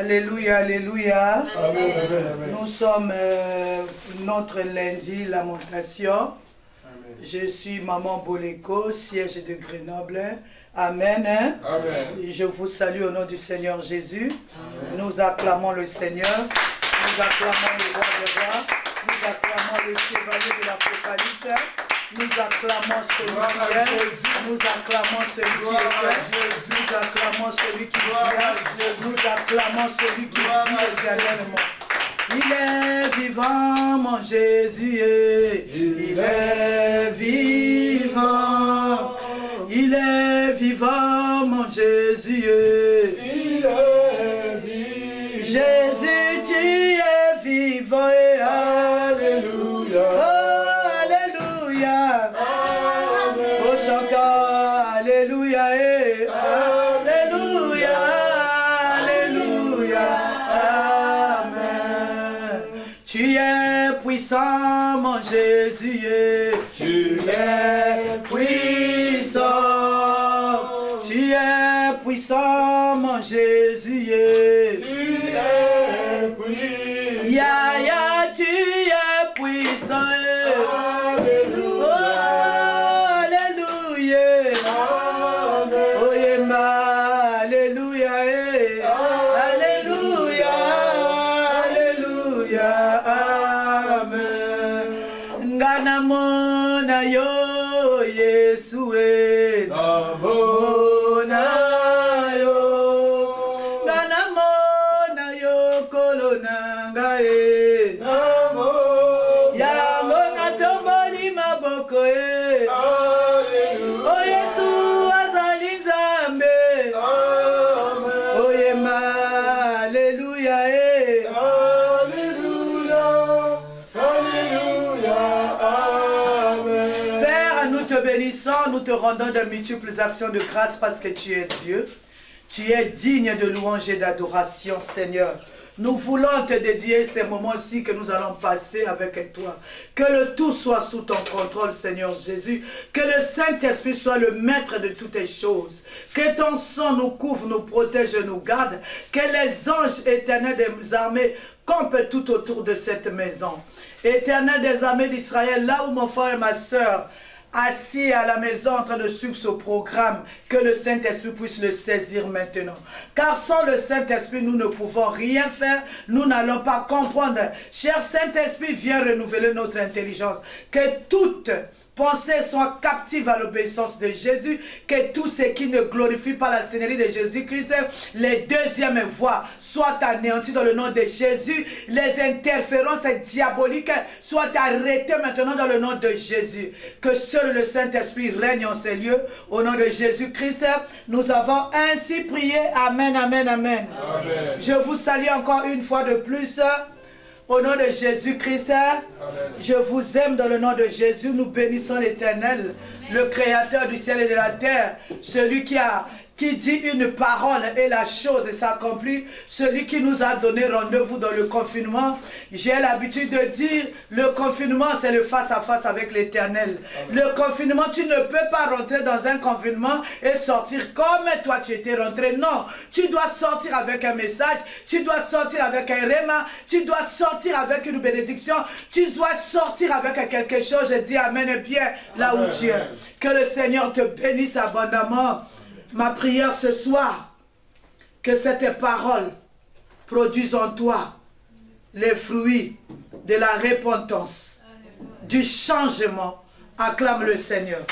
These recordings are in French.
Alléluia, alléluia. Amen, amen, amen. Nous sommes notre lundi, Lamentation. Amen. Je suis Maman Boleko, siège de Grenoble. Amen. Amen. Je vous salue au nom du Seigneur Jésus. Amen. Nous acclamons le Seigneur. Nous acclamons le roi des rois. Nous acclamons le chevalier de l'Apocalypse. Nous acclamons celui qui est. Nous acclamons celui qui était. Nous acclamons celui qui vient. Nous acclamons celui qui vit éternellement. Il est vivant, mon Jésus. Il est vivant. Il est vivant, mon Jésus. Il est vivant. Jésus, tu es vivant. Et alléluia. Oh, alléluia. Amen. Oh, chantons, alléluia. Et alléluia. Alléluia. Amen. Tu es puissant, mon Jésus. Tu es puissant. Tu es puissant, mon Jésus. Tu es puissant. Ya, ya, tu es puissant. Alléluia. Oh, alléluia. Amen. Oh, Yema, alléluia. Alléluia. Alléluia. Amen. Nganamona yo, Yesu. Mona yo. Nganamona yo, kolonanga. Namo. Yango natomboli maboko. Alléluia. Oh, Yesu azali Nzambe. Amen. Oh, Yema, alléluia. Alléluia. Alléluia. Amen. Père, nous te bénissons, nous te rendons de multiples actions de grâce parce que tu es Dieu. Tu es digne de louange et d'adoration, Seigneur. Nous voulons te dédier ces moments-ci que nous allons passer avec toi. Que le tout soit sous ton contrôle, Seigneur Jésus. Que le Saint-Esprit soit le maître de toutes les choses. Que ton sang nous couvre, nous protège, nous garde. Que les anges éternels des armées campent tout autour de cette maison. Éternel des armées d'Israël, là où mon frère et ma soeur assis à la maison en train de suivre ce programme, que le Saint-Esprit puisse le saisir maintenant. Car sans le Saint-Esprit, nous ne pouvons rien faire, nous n'allons pas comprendre. Cher Saint-Esprit, viens renouveler notre intelligence. Que toute pensée soit captive à l'obéissance de Jésus, que tout ce qui ne glorifie pas la Seigneurie de Jésus-Christ, les deuxièmes voies soient anéanties dans le nom de Jésus, les interférences diaboliques soient arrêtées maintenant dans le nom de Jésus. Que seul le Saint-Esprit règne en ces lieux, au nom de Jésus-Christ, nous avons ainsi prié. Amen, amen, amen. Amen. Je vous salue encore une fois de plus. Au nom de Jésus-Christ, je vous aime dans le nom de Jésus. Nous bénissons l'Éternel, le Créateur du ciel et de la terre, celui qui dit une parole et la chose s'accomplit, celui qui nous a donné rendez-vous dans le confinement. J'ai l'habitude de dire, le confinement c'est le face-à-face avec l'Éternel. Le confinement, tu ne peux pas rentrer dans un confinement et sortir comme toi tu étais rentré. Non, tu dois sortir avec un message, tu dois sortir avec un réma, tu dois sortir avec une bénédiction, tu dois sortir avec quelque chose. Je dis amen bien là où tu es. Que le Seigneur te bénisse abondamment. Ma prière ce soir, que cette parole produise en toi les fruits de la repentance, du changement. Acclame le Seigneur.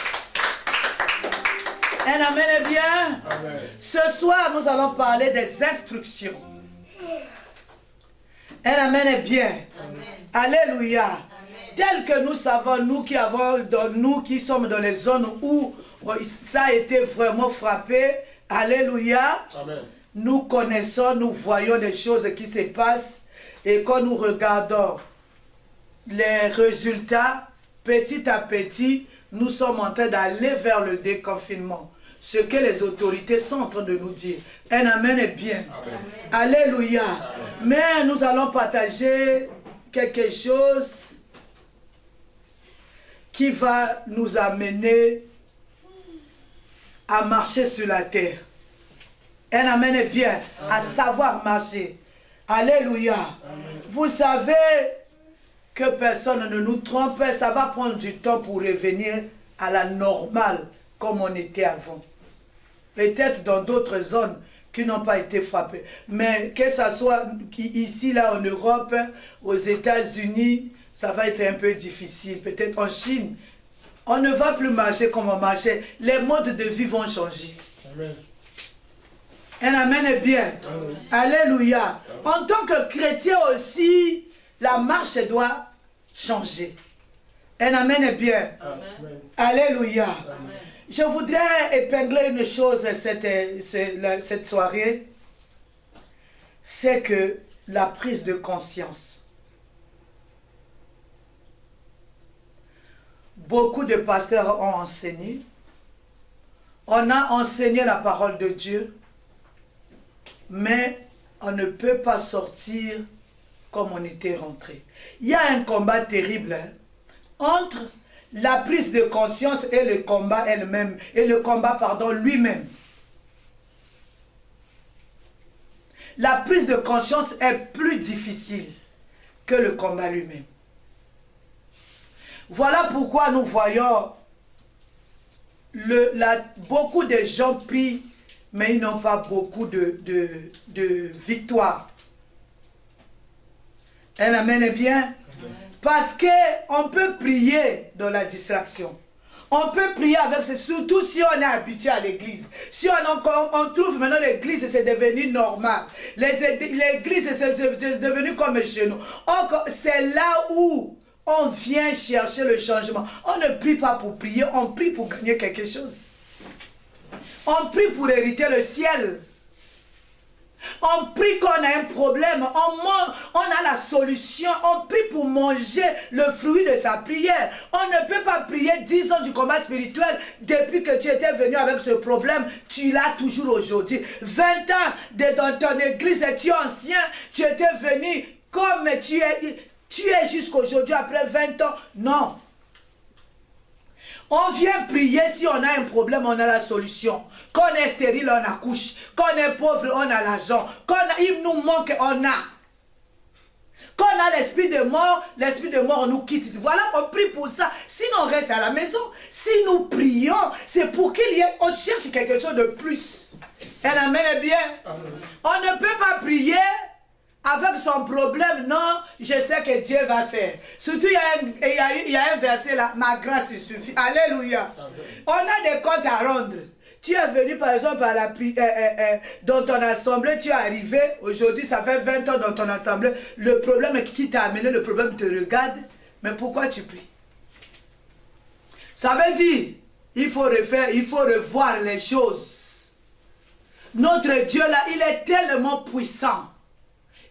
Un amen est bien. Amen. Ce soir, nous allons parler des instructions. Un amen est bien. Amen. Alléluia. Amen. Tel que nous savons, nous qui sommes dans les zones où ça a été vraiment frappé. Alléluia. Amen. Nous connaissons, nous voyons des choses qui se passent. Et quand nous regardons les résultats, petit à petit, nous sommes en train d'aller vers le déconfinement. Ce que les autorités sont en train de nous dire. Un amen est bien. Amen. Alléluia. Amen. Mais nous allons partager quelque chose qui va nous amener à marcher sur la terre. Un amen est bien. À savoir marcher. Alléluia. Vous savez que personne ne nous trompe. Ça va prendre du temps pour revenir à la normale comme on était avant. Peut-être dans d'autres zones qui n'ont pas été frappées. Mais que ce soit ici, là, en Europe, aux États-Unis, ça va être un peu difficile. Peut-être en Chine, on ne va plus marcher comme on marchait. Les modes de vie vont changer. Amen. Un amen est bien. Amen. Alléluia. En tant que chrétien aussi, la marche doit changer. Un amen est bien. Amen. Alléluia. Amen. Je voudrais épingler une chose cette soirée. C'est que la prise de conscience. Beaucoup de pasteurs ont enseigné. On a enseigné la parole de Dieu. Mais on ne peut pas sortir comme on était rentré. Il y a un combat terrible entre la prise de conscience et le combat elle-même, et le combat, pardon, lui-même. La prise de conscience est plus difficile que le combat lui-même. Voilà pourquoi nous voyons beaucoup de gens prient, mais ils n'ont pas beaucoup de victoire. Un amen est bien. Parce qu'on peut prier dans la distraction. On peut prier avec, surtout si on est habitué à l'église. Si on trouve maintenant l'église, c'est devenu normal. L'église, c'est devenu comme chez nous. C'est là où on vient chercher le changement. On ne prie pas pour prier, on prie pour gagner quelque chose. On prie pour hériter le ciel. On prie qu'on a un problème, on a la solution, on prie pour manger le fruit de sa prière. On ne peut pas prier 10 ans du combat spirituel depuis que tu étais venu avec ce problème, tu l'as toujours aujourd'hui. 20 ans dans ton église, tu es ancien, tu étais venu comme tu es jusqu'aujourd'hui après 20 ans. Non. On vient prier si on a un problème, on a la solution. Qu'on est stérile, on accouche. Qu'on est pauvre, on a l'argent. Il nous manque, on a. Qu'on a l'esprit de mort nous quitte. Voilà, on prie pour ça. Sinon, on reste à la maison. Si nous prions, c'est pour qu'il y ait, on cherche quelque chose de plus. Un amen est bien. Amen. On ne peut pas prier avec son problème, non, je sais que Dieu va faire. Surtout, il y a un verset là, ma grâce suffit. Alléluia. On a des comptes à rendre. Tu es venu par exemple à dans ton assemblée, tu es arrivé, aujourd'hui ça fait 20 ans dans ton assemblée, le problème qui t'a amené, le problème te regarde, mais pourquoi tu pries? Ça veut dire, il faut revoir les choses. Notre Dieu là, il est tellement puissant.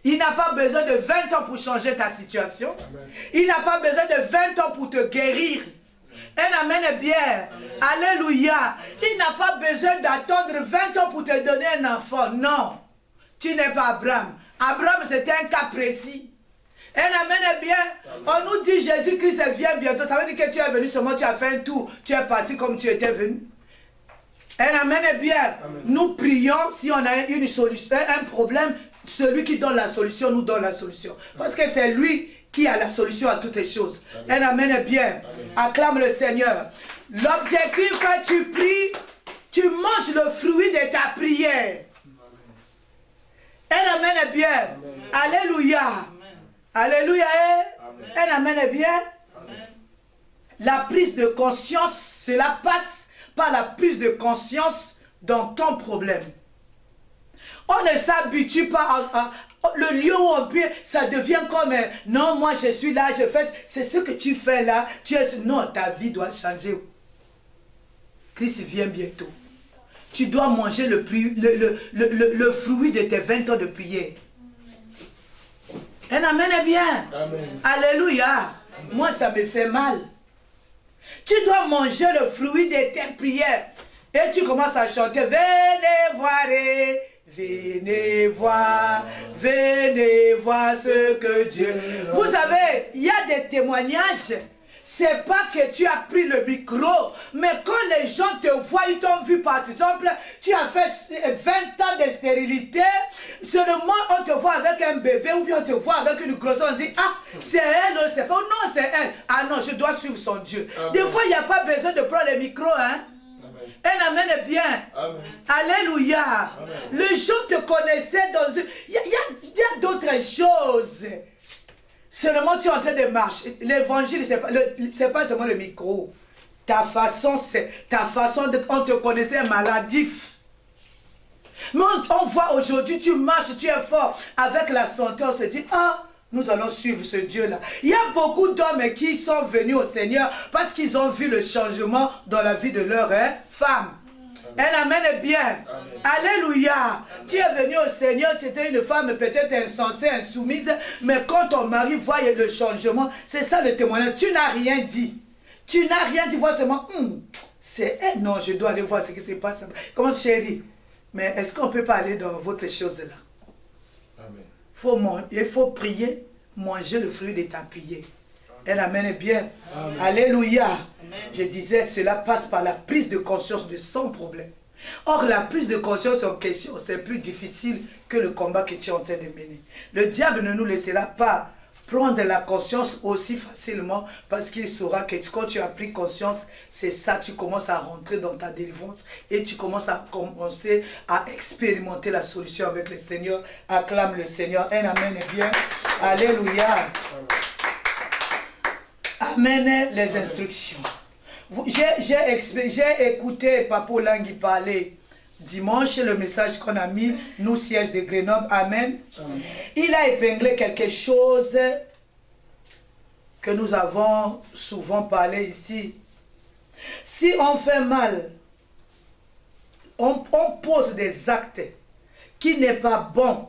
Il n'a pas besoin de 20 ans pour changer ta situation. Amen. Il n'a pas besoin de 20 ans pour te guérir. Un amen est bien. Amen. Alléluia. Il n'a pas besoin d'attendre 20 ans pour te donner un enfant. Non. Tu n'es pas Abraham. Abraham, c'était un cas précis. Un amen est bien. Amen. On nous dit Jésus-Christ vient bientôt. Ça veut dire que tu es venu seulement, tu as fait un tour. Tu es parti comme tu étais venu. Un amen est bien. Amen. Nous prions si on a une solution, un problème. Celui qui donne la solution nous donne la solution. Parce que c'est lui qui a la solution à toutes les choses. Amen. Un amen est bien. Amen. Acclame le Seigneur. L'objectif, quand tu pries, tu manges le fruit de ta prière. Un amen est bien. Amen. Alléluia. Amen. Alléluia. Amen. Un amen est bien. Amen. La prise de conscience, cela passe par la prise de conscience dans ton problème. On ne s'habitue pas à le lieu où on prie, ça devient comme non, moi je suis là, je fais, c'est ce que tu fais là, non, ta vie doit changer. Christ vient bientôt. Tu dois manger le fruit de tes 20 ans de prière. Un amen est bien. Amen. Alléluia. Amen. Moi ça me fait mal. Tu dois manger le fruit de tes prières. Et tu commences à chanter, venez voir. Venez voir ce que Dieu... Vous savez, il y a des témoignages. c'est pas que tu as pris le micro, mais quand les gens te voient, ils t'ont vu par exemple, tu as fait 20 ans de stérilité, seulement on te voit avec un bébé ou bien on te voit avec une grosse, on dit, ah, c'est elle, non, c'est pas, non, c'est elle. Ah non, je dois suivre son Dieu. Amen. Des fois, il n'y a pas besoin de prendre le micro, hein. Un amen est bien. Amen. Alléluia. Amen. Les gens te connaissaient dans une... Il y a d'autres choses. Seulement tu es en train de marcher. L'évangile, c'est pas seulement le micro. Ta façon, on te connaissait maladif. Mais on voit aujourd'hui, tu marches, tu es fort. Avec la santé, on se dit, ah, nous allons suivre ce Dieu-là. Il y a beaucoup d'hommes qui sont venus au Seigneur parce qu'ils ont vu le changement dans la vie de leur femme. Un amen est bien. Amen. Alléluia. Amen. Tu es venu au Seigneur, tu étais une femme peut-être insensée, insoumise, mais quand ton mari voyait le changement, c'est ça le témoignage. Tu n'as rien dit. Tu n'as rien dit, vois seulement, c'est elle. Non, je dois aller voir ce qui se passe. Comment chérie? Mais est-ce qu'on ne peut pas aller dans votre chose là? Amen. Il faut prier, manger le fruit de ta prière. Elle amène bien. Amen. Alléluia. Amen. Je disais, cela passe par la prise de conscience de son problème. Or, la prise de conscience en question, c'est plus difficile que le combat que tu es en train de mener. Le diable ne nous laissera pas prendre la conscience aussi facilement parce qu'il saura que quand tu as pris conscience, c'est ça, tu commences à rentrer dans ta délivrance et tu commences à expérimenter la solution avec le Seigneur. Acclame le Seigneur. Un amen est bien. Alléluia. Amen les instructions. J'ai écouté Papa Langui parler dimanche, le message qu'on a mis, nous sièges de Grenoble. Amen. Amen. Il a épinglé quelque chose que nous avons souvent parlé ici. Si on fait mal, on pose des actes qui n'est pas bon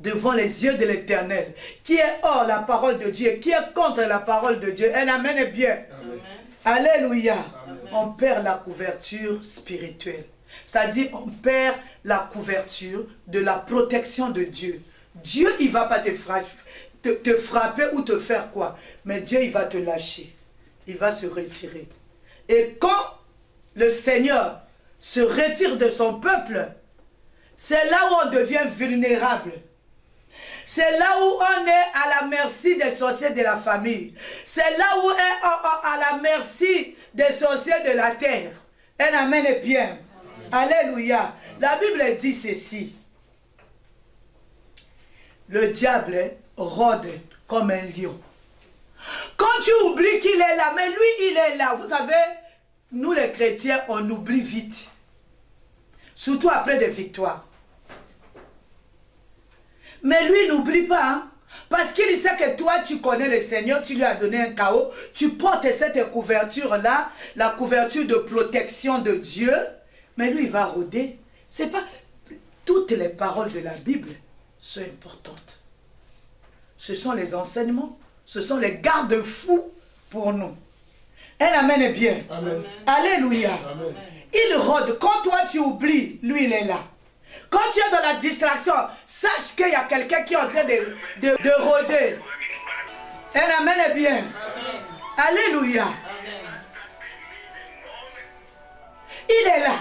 devant les yeux de l'Éternel, qui est hors la parole de Dieu, qui est contre la parole de Dieu. Elle amène bien. Amen. Alléluia. Amen. On perd la couverture spirituelle. C'est-à-dire, on perd la couverture de la protection de Dieu. Dieu, il ne va pas te frapper ou te faire quoi. Mais Dieu, il va te lâcher. Il va se retirer. Et quand le Seigneur se retire de son peuple, c'est là où on devient vulnérable. C'est là où on est à la merci des sorciers de la famille. C'est là où on est à la merci des sorciers de la terre. Un amen est bien. Alléluia. La Bible dit ceci. Le diable rôde comme un lion. Quand tu oublies qu'il est là, mais lui il est là. Vous savez, nous les chrétiens, on oublie vite. Surtout après des victoires. Mais lui n'oublie pas. Hein? Parce qu'il sait que toi, tu connais le Seigneur, tu lui as donné un chaos. Tu portes cette couverture-là, la couverture de protection de Dieu. Mais lui, il va rôder. C'est pas... Toutes les paroles de la Bible sont importantes. Ce sont les enseignements. Ce sont les garde-fous pour nous. Un amen est bien. Amen. Alléluia. Amen. Il rôde. Quand toi, tu oublies, lui, il est là. Quand tu es dans la distraction, sache qu'il y a quelqu'un qui est en train de rôder. Un amen est bien. Amen. Alléluia. Amen. Il est là.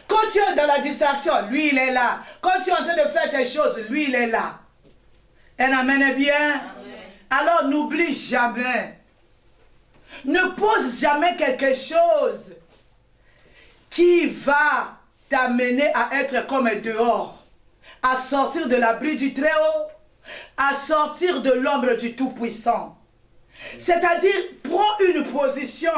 Quand tu es dans la distraction, lui, il est là. Quand tu es en train de faire tes choses, lui, il est là. Un amen est bien. Amen. Alors, n'oublie jamais. Ne pose jamais quelque chose qui va t'amener à être comme dehors, à sortir de l'abri du Très-Haut, à sortir de l'ombre du Tout-Puissant. C'est-à-dire, prends une position,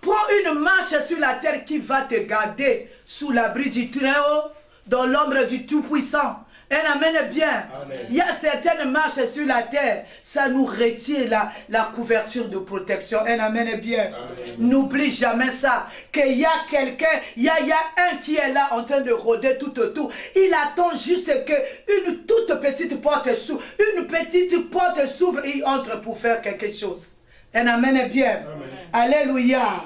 prends une marche sur la terre qui va te garder sous l'abri du Très-Haut, dans l'ombre du Tout-Puissant. Un amen est bien. Amen. Il y a certaines marches sur la terre, ça nous retire la couverture de protection. Un amen est bien. N'oublie jamais ça, qu'il y a quelqu'un, il y a un qui est là en train de rôder tout autour. Il attend juste qu'une toute petite porte s'ouvre. Une petite porte s'ouvre et il entre pour faire quelque chose. Un amen est bien. Amen. Alléluia.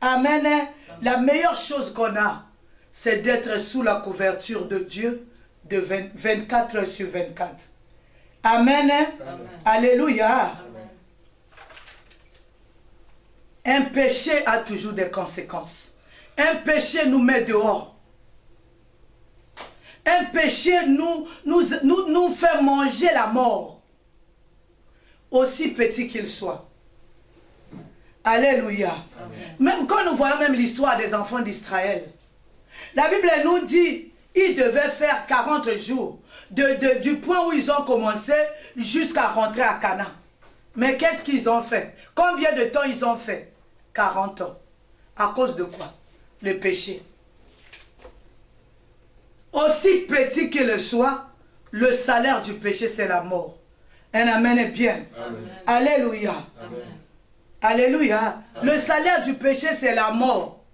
Amen. Amen. La meilleure chose qu'on a, c'est d'être sous la couverture de Dieu de 24 heures sur 24. Amen. Amen. Alléluia. Amen. Un péché a toujours des conséquences. Un péché nous met dehors. Un péché nous fait manger la mort, aussi petit qu'il soit. Alléluia. Amen. Même quand nous voyons même l'histoire des enfants d'Israël, la Bible nous dit ils devaient faire 40 jours du point où ils ont commencé jusqu'à rentrer à Canaan. Mais qu'est-ce qu'ils ont fait? Combien de temps ils ont fait? 40 ans. À cause de quoi? Le péché. Aussi petit qu'il soit, le salaire du péché, c'est la mort. Un amen est bien. Amen. Alléluia. Amen. Alléluia. Amen. Le salaire du péché, c'est la mort.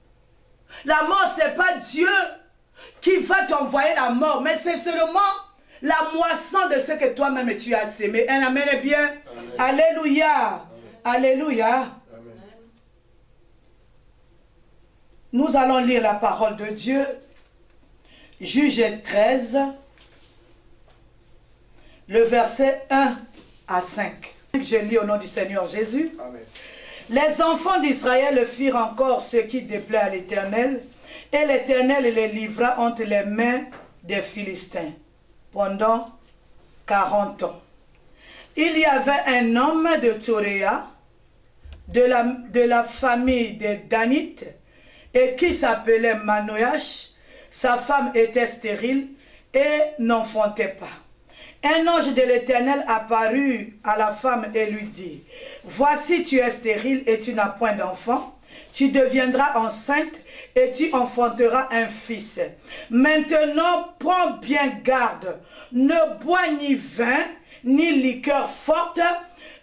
La mort, ce n'est pas Dieu qui va t'envoyer la mort, mais c'est seulement la moisson de ce que toi-même tu as sémé. Un amen est bien. Amen. Alléluia. Amen. Alléluia. Amen. Nous allons lire la parole de Dieu. Juge 13, le verset 1 à 5. Je lis au nom du Seigneur Jésus. Amen. Les enfants d'Israël firent encore ce qui déplaît à l'Éternel, et l'Éternel les livra entre les mains des Philistins pendant 40 ans. Il y avait un homme de Toréa, de la famille des Danites, et qui s'appelait Manoach. Sa femme était stérile et n'enfantait pas. Un ange de l'Éternel apparut à la femme et lui dit, « Voici, tu es stérile et tu n'as point d'enfant. Tu deviendras enceinte et tu enfanteras un fils. Maintenant, prends bien garde. Ne bois ni vin, ni liqueur forte.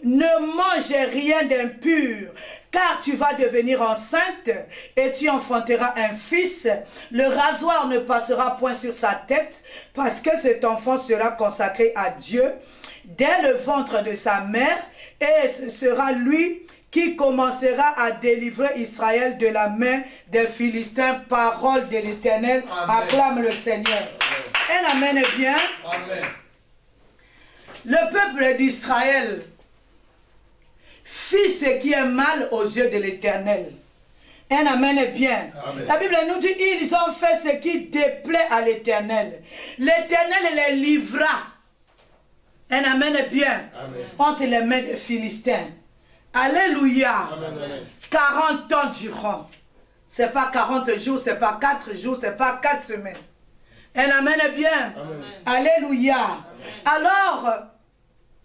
Ne mange rien d'impur. Car tu vas devenir enceinte et tu enfanteras un fils. Le rasoir ne passera point sur sa tête, parce que cet enfant sera consacré à Dieu dès le ventre de sa mère, et ce sera lui qui commencera à délivrer Israël de la main des Philistins. Parole de l'Éternel. Acclame le Seigneur. Un amen est bien. Amen. Le peuple d'Israël fit ce qui est mal aux yeux de l'Éternel. Un amen est bien. Amen. La Bible nous dit, ils ont fait ce qui déplaît à l'Éternel. L'Éternel les livra. Un amen est bien. Amen. Entre les mains des Philistins. Alléluia. Amen. 40 ans durant. Ce n'est pas 40 jours, ce n'est pas 4 jours, ce n'est pas 4 semaines. Un amen est bien. Amen. Alléluia. Amen. Alors,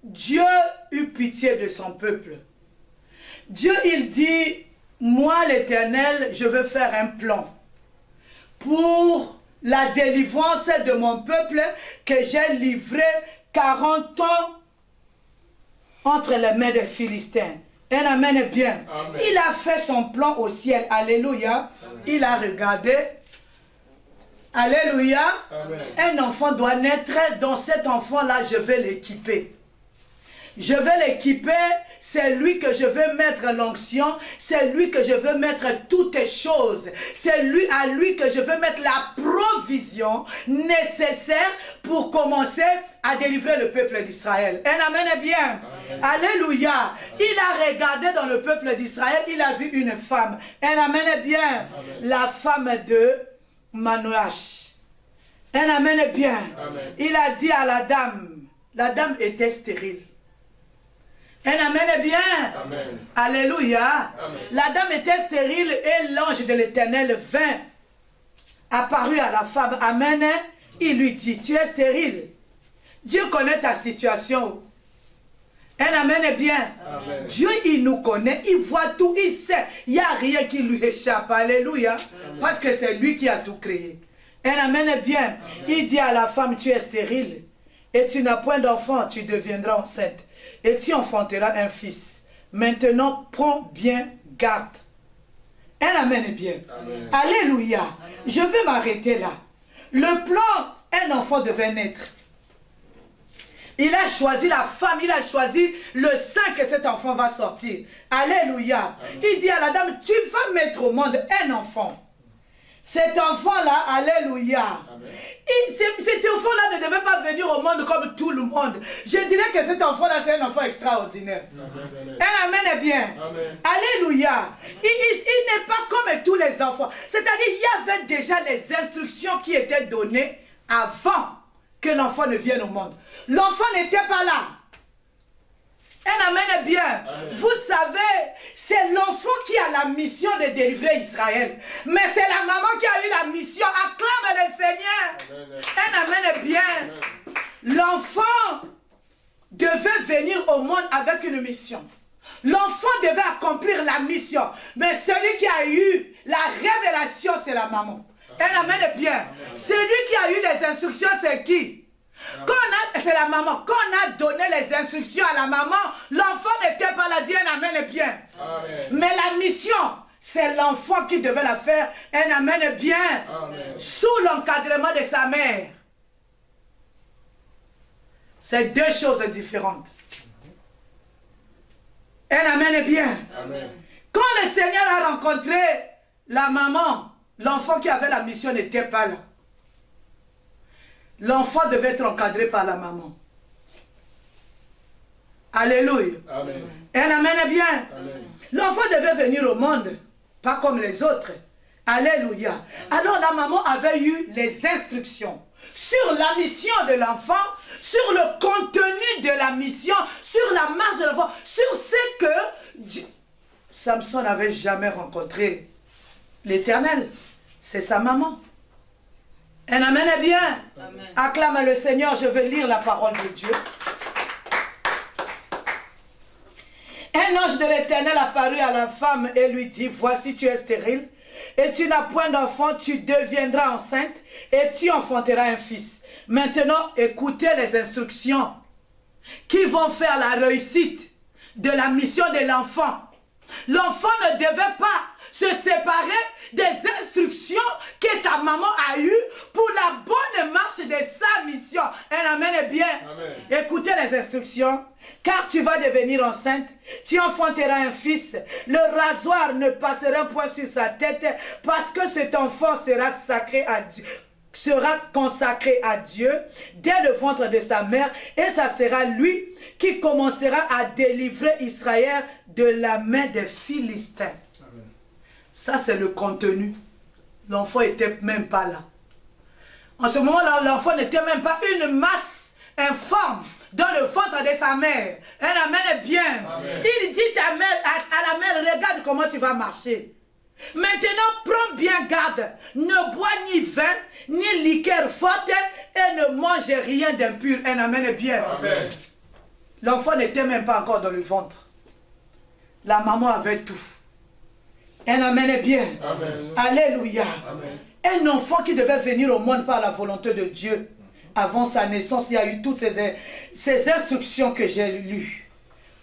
Dieu eut pitié de son peuple. Dieu, il dit, moi l'Éternel, je veux faire un plan pour la délivrance de mon peuple que j'ai livré 40 ans entre les mains des Philistins. Un amen est bien. Amen. Il a fait son plan au ciel. Alléluia. Amen. Il a regardé. Alléluia. Amen. Un enfant doit naître. Dans cet enfant-là, je vais l'équiper. Je vais l'équiper, c'est lui que je veux mettre l'onction, c'est lui que je veux mettre toutes les choses, c'est à lui que je veux mettre la provision nécessaire pour commencer à délivrer le peuple d'Israël. Un amen est bien. Amen. Alléluia. Amen. Il a regardé dans le peuple d'Israël, il a vu une femme. Un amen est bien. Amen. La femme de Manoach. Un amen est bien. Amen. Il a dit à la dame était stérile. Un amen est bien. Amen. Alléluia. Amen. La dame était stérile et l'ange de l'Éternel vint, apparut à la femme. Amen. Il lui dit, tu es stérile. Dieu connaît ta situation. Un amen est bien. Amen. Dieu, il nous connaît, il voit tout, il sait. Il n'y a rien qui lui échappe. Alléluia. Amen. Parce que c'est lui qui a tout créé. Un amen est bien. Amen. Il dit à la femme, tu es stérile et tu n'as point d'enfant, tu deviendras enceinte. Et tu enfanteras un fils. Maintenant, prends bien garde. Un amen est bien. Amen. Alléluia. Amen. Je vais m'arrêter là. Le plan, un enfant devait naître. Il a choisi la femme, il a choisi le sein que cet enfant va sortir. Alléluia. Amen. Il dit à la dame, tu vas mettre au monde un enfant. Cet enfant-là, alléluia. Cet enfant-là ne devait pas venir au monde comme tout le le monde, je dirais que cet enfant-là, c'est un enfant extraordinaire. Un amen est bien. Amen. Alléluia. Il n'est pas comme tous les enfants. C'est-à-dire, il y avait déjà les instructions qui étaient données avant que l'enfant ne vienne au monde. L'enfant n'était pas là. Un amen est bien. Amen. Vous savez, c'est l'enfant qui a la mission de délivrer Israël. Mais c'est la maman qui a eu la mission. Acclame le Seigneur. Amen. Un amen est bien. Amen. L'enfant devait venir au monde avec une mission. L'enfant devait accomplir la mission. Mais celui qui a eu la révélation, c'est la maman. Un amen est bien. Celui qui a eu les instructions, c'est qui? C'est la maman. Quand on a donné les instructions à la maman, l'enfant n'était pas là. Dit un amen est bien. Amen. Mais la mission, c'est l'enfant qui devait la faire. Un amen est bien. Amen. Sous l'encadrement de sa mère. C'est deux choses différentes. Un amen est bien. Amen. Quand le Seigneur a rencontré la maman, l'enfant qui avait la mission n'était pas là. L'enfant devait être encadré par la maman. Alléluia. Amen. Un amen est bien. Amen. L'enfant devait venir au monde, pas comme les autres. Alléluia. Alors la maman avait eu les instructions sur la mission de l'enfant, sur le contenu de la mission, sur la marche de l'enfant, sur ce que Samson n'avait jamais rencontré. L'Éternel, c'est sa maman. Un amen est bien. Amen. Acclame le Seigneur, je vais lire la parole de Dieu. Un ange de l'Éternel apparut à la femme et lui dit, voici tu es stérile et tu n'as point d'enfant, tu deviendras enceinte et tu enfanteras un fils. Maintenant, écoutez les instructions qui vont faire la réussite de la mission de l'enfant. L'enfant ne devait pas se séparer des instructions que sa maman a eues pour la bonne marche de sa mission. Un amen est bien. Amen. Écoutez les instructions. Car tu vas devenir enceinte, tu enfanteras un fils. Le rasoir ne passera point sur sa tête parce que cet enfant sera sacré à Dieu. Sera consacré à Dieu dès le ventre de sa mère et ça sera lui qui commencera à délivrer Israël de la main des Philistins. Amen. Ça c'est le contenu. L'enfant n'était même pas là. En ce moment-là, l'enfant n'était même pas une masse informe dans le ventre de sa mère. Un amen est bien. Amen. Il dit à la mère, regarde comment tu vas marcher. Maintenant, prends bien garde. Ne bois ni vin, ni liqueur forte et ne mange rien d'impur. Un amen est bien. Amen. L'enfant n'était même pas encore dans le ventre. La maman avait tout. Un amen est bien. Amen. Alléluia. Amen. Un enfant qui devait venir au monde par la volonté de Dieu. Avant sa naissance, il y a eu toutes ces instructions que j'ai lues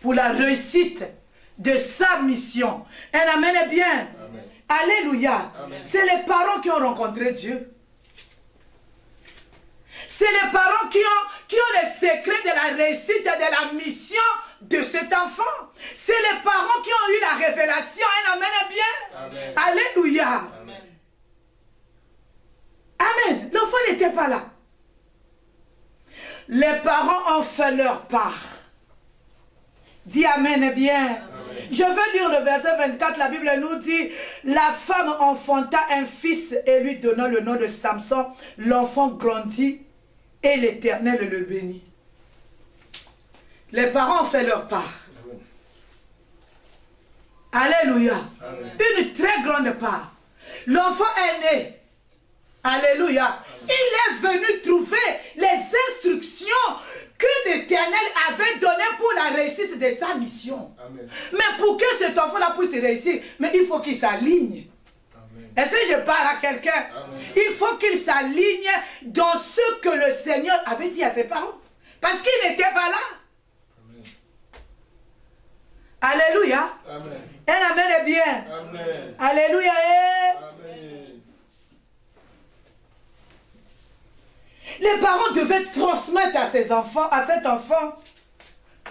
pour la réussite de sa mission. Un amen est bien. Amen. Alléluia. Amen. C'est les parents qui ont rencontré Dieu. C'est les parents qui ont les secrets de la réussite de la mission de cet enfant. C'est les parents qui ont eu la révélation. Un amen est bien. Amen. Alléluia. Amen. Amen. L'enfant n'était pas là. Les parents ont fait leur part. Dis amen est bien. Amen. Je veux lire le verset 24. La Bible nous dit, la femme enfanta un fils et lui donna le nom de Samson. L'enfant grandit et l'Éternel le bénit. Les parents ont fait leur part. Alléluia. Amen. Une très grande part. L'enfant est né. Alléluia. Il est venu trouver les instructions que l'Éternel avait données pour la réussite de sa mission. Amen. Mais pour que cet enfant-là puisse réussir, mais il faut qu'il s'aligne. Amen. Est-ce que je parle à quelqu'un? Amen. Il faut qu'il s'aligne dans ce que le Seigneur avait dit à ses parents. Parce qu'il n'était pas là. Amen. Alléluia. Amen. Un amen est bien. Amen. Alléluia. Amen. Les parents devaient transmettre à cet enfant,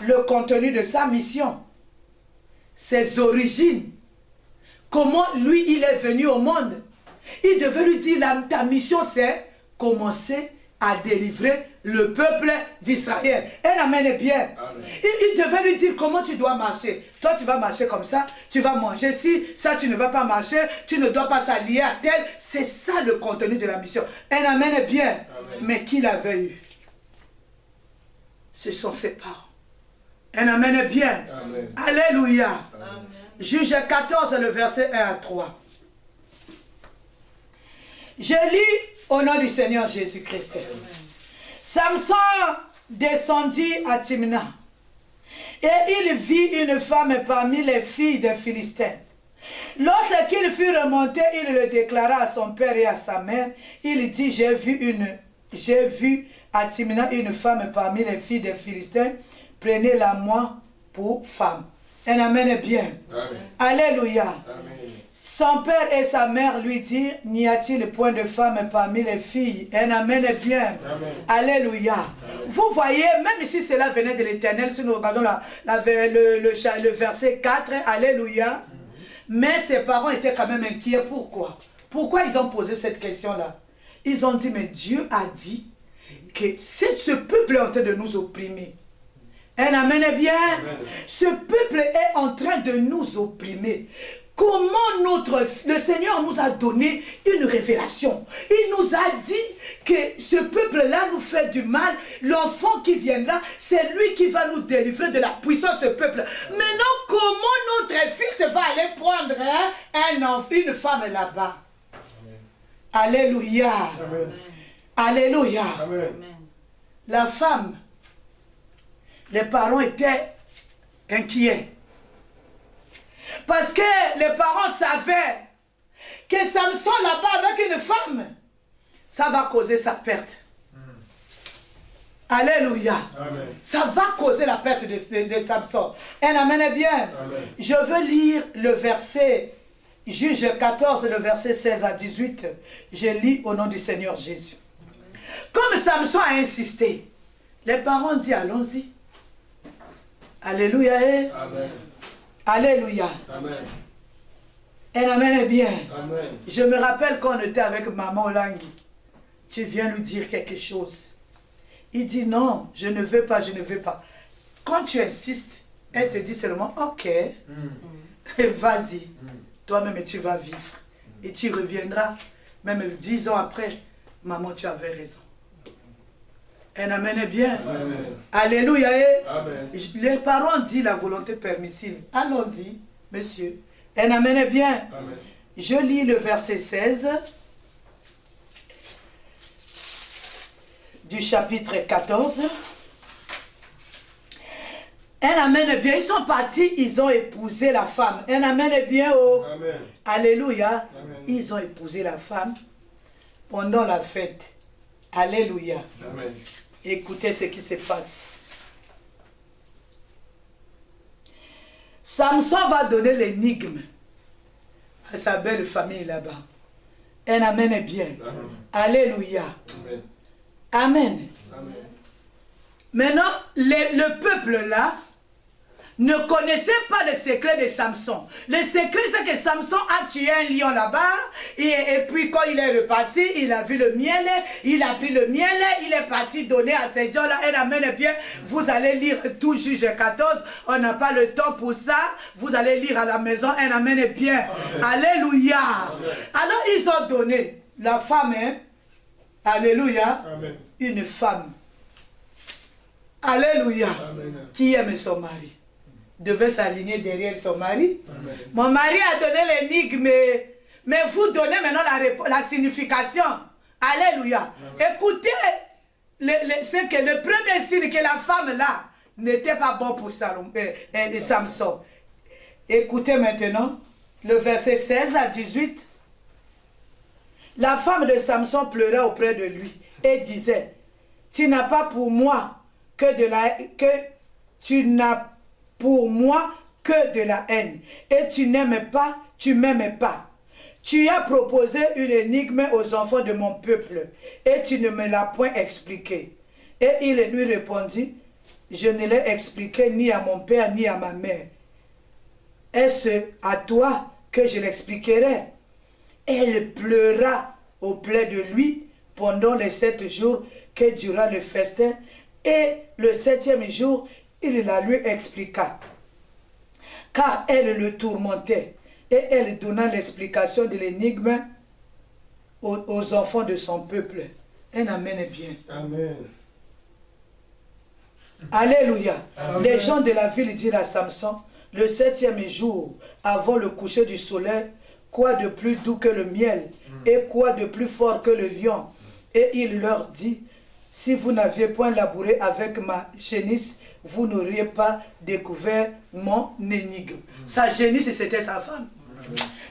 le contenu de sa mission, ses origines, comment lui il est venu au monde. Il devait lui dire, ta mission c'est commencer à délivrer le peuple d'Israël. Un amen bien. Il devait lui dire comment tu dois marcher. Toi, tu vas marcher comme ça, tu vas manger ci, ça, tu ne vas pas marcher, tu ne dois pas s'allier à tel. C'est ça le contenu de la mission. Un amen bien. Amen. Mais qui l'avait eu? Ce sont ses parents. Un amen bien. Amen. Alléluia. Amen. Juge 14, le verset 1 à 3. Je lis au nom du Seigneur Jésus-Christ. Samson descendit à Timna et il vit une femme parmi les filles des Philistins. Lorsqu'il fut remonté, il le déclara à son père et à sa mère. Il dit, j'ai vu à Timna une femme parmi les filles des Philistins. Prenez-la moi pour femme. Un amen bien. Amen. Alléluia. Amen. Son père et sa mère lui dirent, n'y a-t-il point de femme parmi les filles? Un amen bien. Amen. Alléluia. Amen. Vous voyez, même si cela venait de l'Éternel, si nous regardons le verset 4, Alléluia. Mais ses parents étaient quand même inquiets. Pourquoi? Pourquoi ils ont posé cette question-là? Ils ont dit, mais Dieu a dit que ce peuple est en train de nous opprimer. Un amen bien. Amen. Ce peuple est en train de nous opprimer. Comment le Seigneur nous a donné une révélation. Il nous a dit que ce peuple-là nous fait du mal. L'enfant qui viendra, c'est lui qui va nous délivrer de la puissance de ce peuple. Maintenant, comment notre fils va aller prendre une femme là-bas? Alléluia. Amen. Alléluia. Amen. La femme, les parents étaient inquiets. Parce que les parents savaient que Samson là-bas avec une femme, ça va causer sa perte. Alléluia. Amen. Ça va causer la perte de Samson. Un amen bien. Amen. Je veux lire le verset, Juge 14, le verset 16 à 18. Je lis au nom du Seigneur Jésus. Comme Samson a insisté, les parents disent allons-y. Alléluia. Amen. Alléluia. Amen. Un amen bien. Amen. Je me rappelle quand on était avec maman Olangui. Tu viens lui dire quelque chose. Il dit non, je ne veux pas, je ne veux pas. Quand tu insistes, elle te dit seulement ok, vas-y, toi-même tu vas vivre. Et tu reviendras, même 10 ans après, maman tu avais raison. Un amen bien. Amen. Alléluia. Amen. Les parents disent la volonté permissive. Allons-y, monsieur. Un amen bien. Amen. Je lis le verset 16 du chapitre 14. Un amen bien. Ils sont partis, ils ont épousé la femme. Un amen bien. Oh. Amen. Alléluia. Amen. Ils ont épousé la femme pendant la fête. Alléluia. Amen. Écoutez ce qui se passe. Samson va donner l'énigme à sa belle famille là-bas. Un amen bien. Amen. Alléluia. Amen. Amen. Amen. Maintenant, le peuple là ne connaissait pas le secret de Samson. Le secret, c'est que Samson a tué un lion là-bas, et puis quand il est reparti, il a vu le miel, il a pris le miel, il est parti donner à ces gens-là, et amène bien, vous allez lire tout Juge 14, on n'a pas le temps pour ça, vous allez lire à la maison, et amène bien. Amen. Alléluia. Amen. Alors ils ont donné la femme, alléluia, amen, une femme, alléluia, amen, qui aime son mari. Devait s'aligner derrière son mari. Amen. Mon mari a donné l'énigme, mais vous donnez maintenant la signification. Alléluia. Amen. Écoutez, c'est que le premier signe que la femme là n'était pas bon pour Samson. Écoutez maintenant le verset 16 à 18. La femme de Samson pleurait auprès de lui et disait, tu n'as pas pour moi pour moi que de la haine, et tu n'aimes pas, tu m'aimes pas. Tu as proposé une énigme aux enfants de mon peuple, et tu ne me l'as point expliqué. Et il lui répondit, je ne l'ai expliqué ni à mon père ni à ma mère. Est-ce à toi que je l'expliquerai? Elle pleura auprès de lui pendant les 7 jours que dura le festin, et le 7e jour, il la lui expliqua. Car elle le tourmentait, et elle donna l'explication de l'énigme aux enfants de son peuple. Un amen est bien. Amen. Alléluia. Amen. Les gens de la ville dirent à Samson, le 7e jour, avant le coucher du soleil, quoi de plus doux que le miel, et quoi de plus fort que le lion? Et il leur dit, si vous n'aviez point labouré avec ma génisse, vous n'auriez pas découvert mon énigme. Sa génisse, c'était sa femme.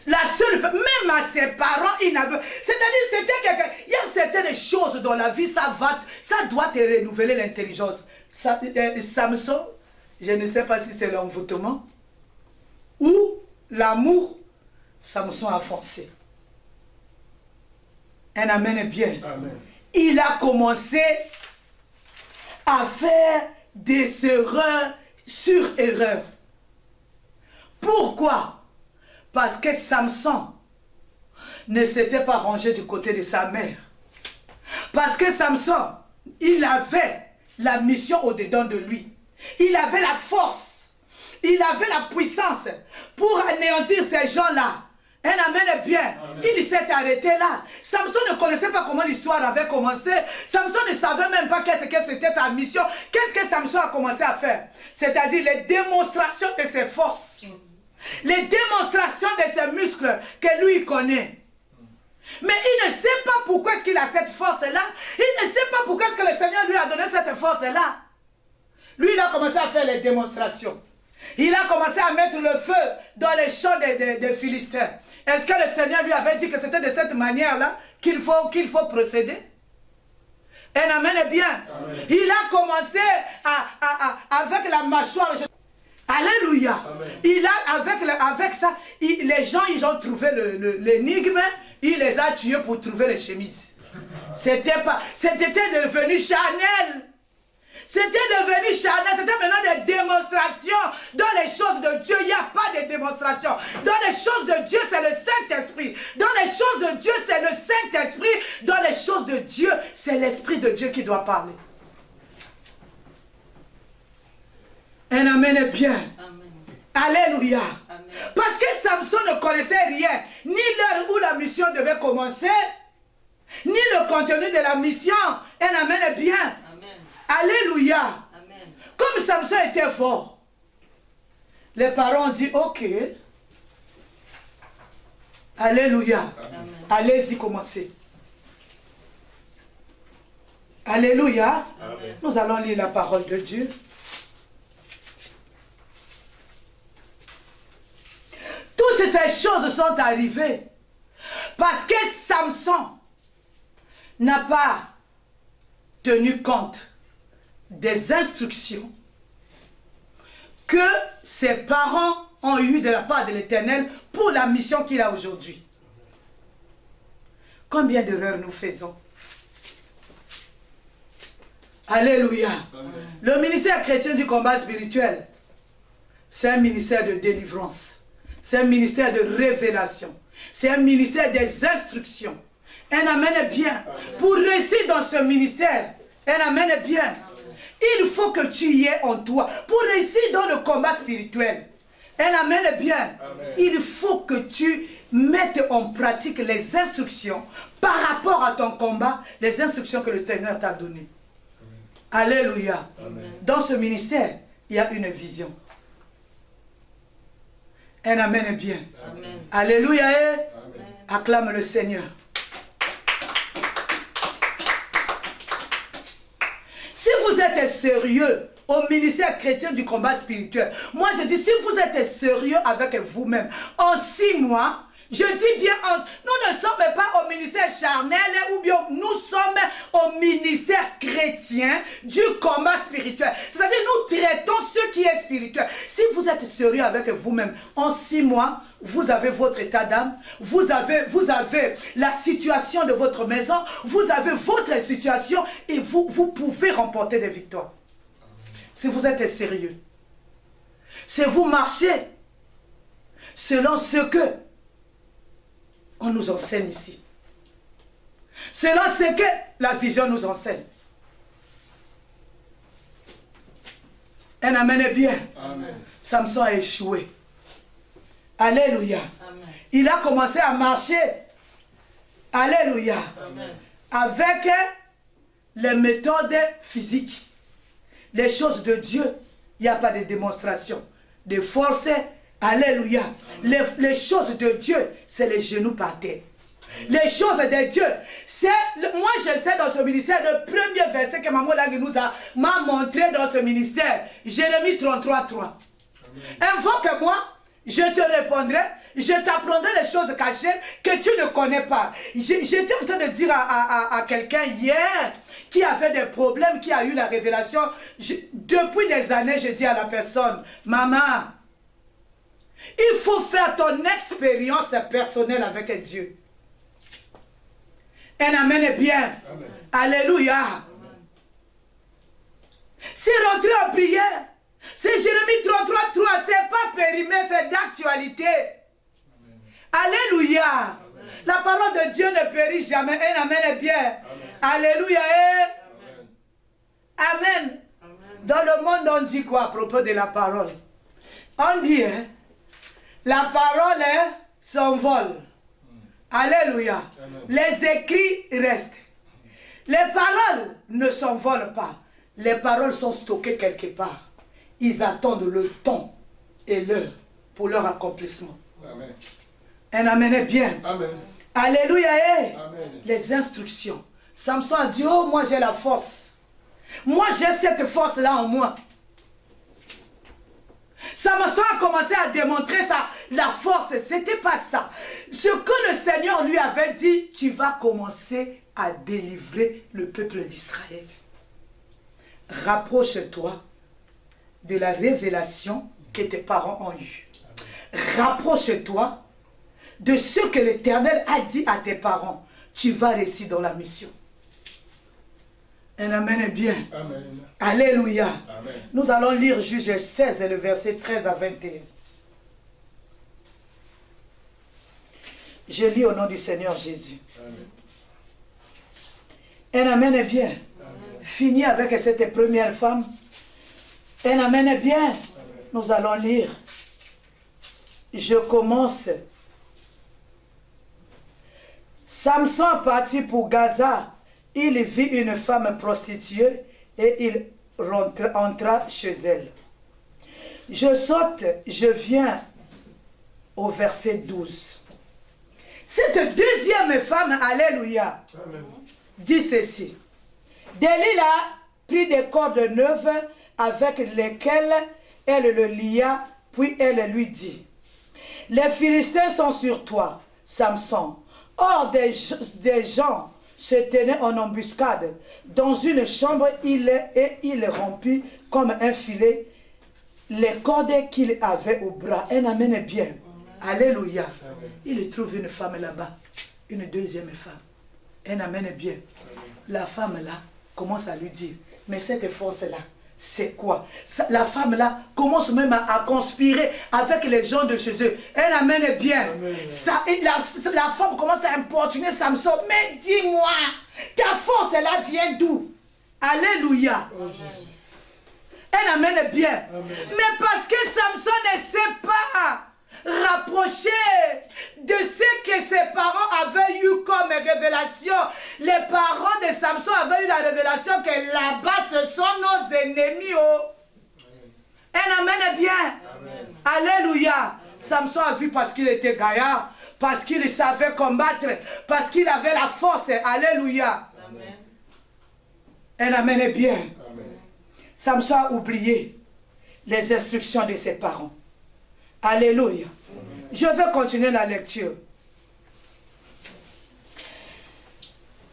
La seule, même à ses parents, il n'avait. C'est-à-dire, c'était quelqu'un. Il y a certaines choses dans la vie, ça doit te renouveler l'intelligence. Samson, je ne sais pas si c'est l'envoûtement ou l'amour, Samson a foncé. Un amen est bien. Amen. Il a commencé à faire des erreurs sur erreurs. Pourquoi? Parce que Samson ne s'était pas rangé du côté de sa mère. Parce que Samson, il avait la mission au-dedans de lui. Il avait la force. Il avait la puissance pour anéantir ces gens-là. Un amen est bien. Amen. Il s'est arrêté là. Samson ne connaissait pas comment l'histoire avait commencé. Samson ne savait même pas qu'est-ce que c'était sa mission. Qu'est-ce que Samson a commencé à faire? C'est-à-dire les démonstrations de ses forces. Les démonstrations de ses muscles que lui connaît. Mais il ne sait pas pourquoi est-ce qu'il a cette force-là. Il ne sait pas pourquoi est-ce que le Seigneur lui a donné cette force-là. Lui, il a commencé à faire les démonstrations. Il a commencé à mettre le feu dans les champs des Philistins. Est-ce que le Seigneur lui avait dit que c'était de cette manière-là qu'il faut procéder? Un amen est bien. Amen. Il a commencé avec la mâchoire. Alléluia. Il a, avec ça, les gens, ils ont trouvé l'énigme, il les a tués pour trouver les chemises. C'était devenu charnel. C'était devenu charnel, c'était maintenant des démonstrations. Dans les choses de Dieu, il n'y a pas de démonstration. Dans les choses de Dieu, c'est le Saint-Esprit. Dans les choses de Dieu, c'est le Saint-Esprit. Dans les choses de Dieu, c'est l'Esprit de Dieu qui doit parler. Un amen est bien. Amen. Alléluia. Amen. Parce que Samson ne connaissait rien, ni l'heure où la mission devait commencer, ni le contenu de la mission. Un amen est bien. Amen. Alléluia. Amen. Comme Samson était fort, les parents ont dit, ok, alléluia, allez-y commencer. Alléluia. Amen. Nous allons lire la parole de Dieu. Toutes ces choses sont arrivées parce que Samson n'a pas tenu compte des instructions que ses parents ont eues de la part de l'Éternel pour la mission qu'il a aujourd'hui. Combien d'erreurs nous faisons? Alléluia. Amen. Le ministère chrétien du combat spirituel, c'est un ministère de délivrance. C'est un ministère de révélation. C'est un ministère des instructions. Un amen est bien. Amen. Pour réussir dans ce ministère, un amen est bien. Amen. Il faut que tu y aies en toi. Pour réussir dans le combat spirituel, un amen est bien. Amen. Il faut que tu mettes en pratique les instructions par rapport à ton combat, les instructions que le Seigneur t'a données. Alléluia. Amen. Dans ce ministère, il y a une vision. Un amen est bien. Amen. Alléluia. Amen. Acclame le Seigneur. Si vous êtes sérieux au ministère chrétien du combat spirituel, moi je dis, si vous êtes sérieux avec vous-même, en 6 mois, je dis bien, nous ne sommes pas au ministère charnel ou bien nous sommes au ministère chrétien du combat spirituel. C'est-à-dire nous traitons ce qui est spirituel. Si vous êtes sérieux avec vous-même, en 6 mois, vous avez votre état d'âme, vous avez la situation de votre maison, vous avez votre situation et vous pouvez remporter des victoires. Si vous êtes sérieux. Si vous marchez selon ce que on nous enseigne ici. Selon ce que la vision nous enseigne. Un amen est bien. Amen. Samson a échoué. Alléluia. Amen. Il a commencé à marcher. Alléluia. Amen. Avec les méthodes physiques. Les choses de Dieu, il n'y a pas de démonstration. De force, alléluia. Les choses de Dieu, c'est les genoux par terre. Les choses de Dieu, c'est, moi je sais dans ce ministère, le premier verset que Maman Lang m'a montré dans ce ministère, Jérémie 33:3. Invoque-moi, je te répondrai, je t'apprendrai les choses cachées que tu ne connais pas. J'étais en train de dire à quelqu'un hier qui avait des problèmes, qui a eu la révélation. Depuis des années, je dis à la personne, maman, il faut faire ton expérience personnelle avec Dieu. Un amen est bien. Amen. Alléluia. C'est rentré en prière. C'est Jérémie 33:3. C'est pas périmé, c'est d'actualité. Alléluia. La parole de Dieu ne périt jamais. Un amen est bien. Alléluia. Amen. Dans le monde, on dit quoi à propos de la parole? On dit, la parole s'envole. Alléluia. Amen. Les écrits restent. Les paroles ne s'envolent pas. Les paroles sont stockées quelque part. Ils attendent le temps et l'heure pour leur accomplissement. Amen. Un amen est bien. Amen. Alléluia. Amen. Les instructions. Samson a dit, oh, moi j'ai la force. Moi j'ai cette force-là en moi. Samson a commencé à démontrer la force. Ce n'était pas ça. Ce que le Seigneur lui avait dit, tu vas commencer à délivrer le peuple d'Israël. Rapproche-toi de la révélation que tes parents ont eue. Rapproche-toi de ce que l'Éternel a dit à tes parents. Tu vas réussir dans la mission. Un amen est bien. Amen. Alléluia. Amen. Nous allons lire Juge 16, le verset 13 à 21. Je lis au nom du Seigneur Jésus. Amen. Un amen est bien. Fini avec cette première femme. Un amen est bien. Nous allons lire. Je commence. Samson partit pour Gaza. Il vit une femme prostituée et il entra chez elle. Je saute, je viens au verset 12. Cette deuxième femme, alléluia, Amen. dit ceci. Delilah prit des cordes neuves avec lesquelles elle le lia, puis elle lui dit, les Philistins sont sur toi, Samson. Or des gens se tenaient en embuscade dans une chambre et il rompit comme un filet les cordes qu'il avait au bras. Un amen est bien. Alléluia. Amen. Il trouve une femme là-bas, une deuxième femme. Un amen est bien. La femme là commence à lui dire, mais cette force-là, c'est quoi? La femme là commence même à conspirer avec les gens de chez eux. Un amen est bien. La femme commence à importuner Samson. Mais dis-moi, ta force là vient d'où? Alléluia. Oh Jésus. Un amen est bien. Amen. Mais parce que Samson ne sait pas rapprocher de ce que ses parents avaient eu comme révélation. Les parents de Samson avaient eu la révélation que là-bas ce sont nos ennemis. Oh. Un amen est bien. Amen. Alléluia. Samson a vu parce qu'il était gaillard, parce qu'il savait combattre, parce qu'il avait la force. Alléluia. Amen. Un amen est bien. Amen. Samson a oublié les instructions de ses parents. Alléluia. Je vais continuer la lecture.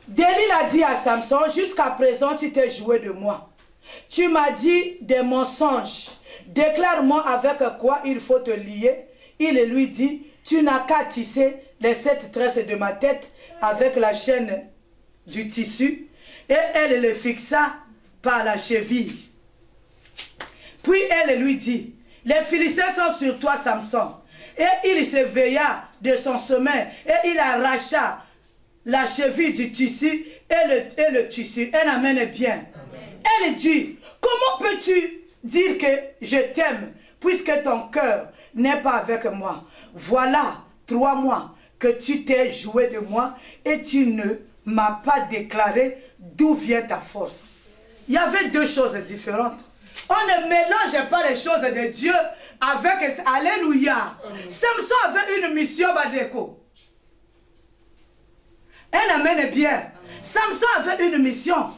Delilah dit à Samson, jusqu'à présent tu t'es joué de moi. Tu m'as dit des mensonges. Déclare-moi avec quoi il faut te lier. Il lui dit, tu n'as qu'à tisser les 7 tresses de ma tête avec la chaîne du tissu. Et elle le fixa par la cheville. Puis elle lui dit, les Philistins sont sur toi, Samson. Et il se veilla de son sommeil et il arracha la cheville du tissu et le tissu. Un amen est bien. Amen. Elle dit, comment peux-tu dire que je t'aime, puisque ton cœur n'est pas avec moi. Voilà 3 mois que tu t'es joué de moi et tu ne m'as pas déclaré d'où vient ta force. Il y avait 2 choses différentes. On ne mélange pas les choses de Dieu avec... Alléluia. Samson avait une mission, Badeko. Un amen est bien. Samson avait une mission.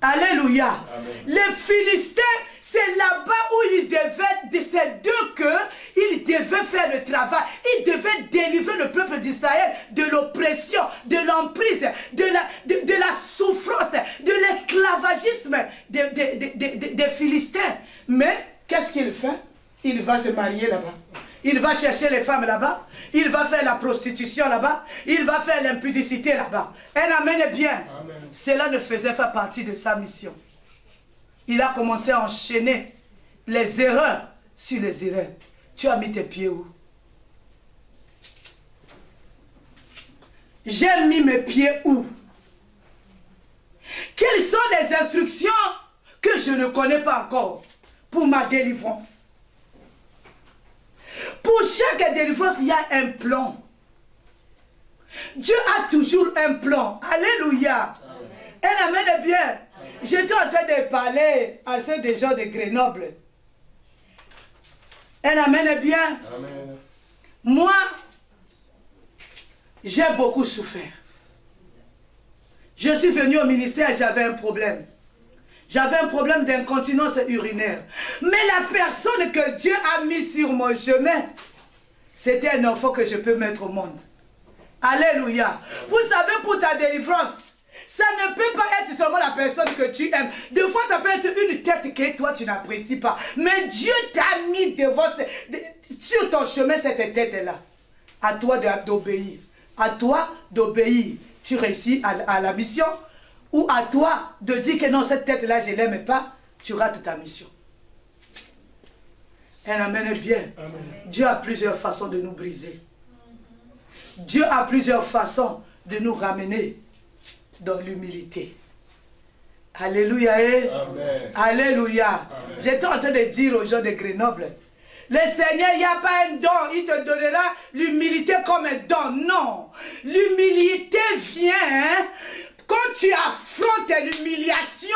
Alléluia. Amen. Les Philistins, c'est là-bas où ils devaient, de ces 2 cœurs, ils devaient faire le travail. Ils devaient délivrer le peuple d'Israël de l'oppression, de l'emprise, de la souffrance, de l'esclavagisme des Philistins. Mais, qu'est-ce qu'il fait? Il va se marier là-bas. Il va chercher les femmes là-bas. Il va faire la prostitution là-bas. Il va faire l'impudicité là-bas. Un amen est bien. Amen. Cela ne faisait pas partie de sa mission. Il a commencé à enchaîner les erreurs sur les erreurs. Tu as mis tes pieds où? J'ai mis mes pieds où? Quelles sont les instructions que je ne connais pas encore pour ma délivrance? Pour chaque délivrance, il y a un plan. Dieu a toujours un plan. Alléluia. Un amen est bien. J'étais en train de parler à ceux des gens de Grenoble. Un amen est bien. Amen. Moi, j'ai beaucoup souffert. Je suis venu au ministère, j'avais un problème. J'avais un problème d'incontinence urinaire. Mais la personne que Dieu a mis sur mon chemin, c'était un enfant que je peux mettre au monde. Alléluia. Vous savez, pour ta délivrance, ça ne peut pas être seulement la personne que tu aimes. Des fois, ça peut être une tête que toi, tu n'apprécies pas. Mais Dieu t'a mis sur ton chemin cette tête-là. À toi d'obéir. À toi d'obéir. Tu réussis à la mission. Ou à toi de dire que non, cette tête-là, je ne l'aime pas, tu rates ta mission. Un amen est bien. Amen. Dieu a plusieurs façons de nous briser. Dieu a plusieurs façons de nous ramener dans l'humilité. Alléluia. Amen. Alléluia. J'étais en train de dire aux gens de Grenoble, le Seigneur, il n'y a pas un don, il te donnera l'humilité comme un don. Non. L'humilité vient... Quand tu affrontes l'humiliation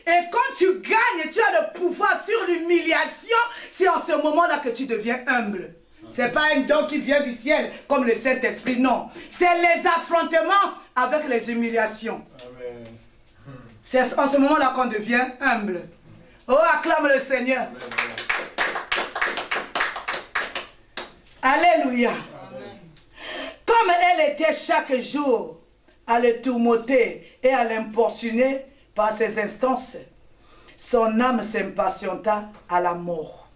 et quand tu gagnes, tu as le pouvoir sur l'humiliation, c'est en ce moment-là que tu deviens humble. Ce n'est pas un don qui vient du ciel comme le Saint-Esprit, non. C'est les affrontements avec les humiliations. C'est en ce moment-là qu'on devient humble. Oh, acclame le Seigneur. Alléluia. Comme elle était chaque jour à le tourmenter et à l'importuner par ses instances, son âme s'impatienta à la mort.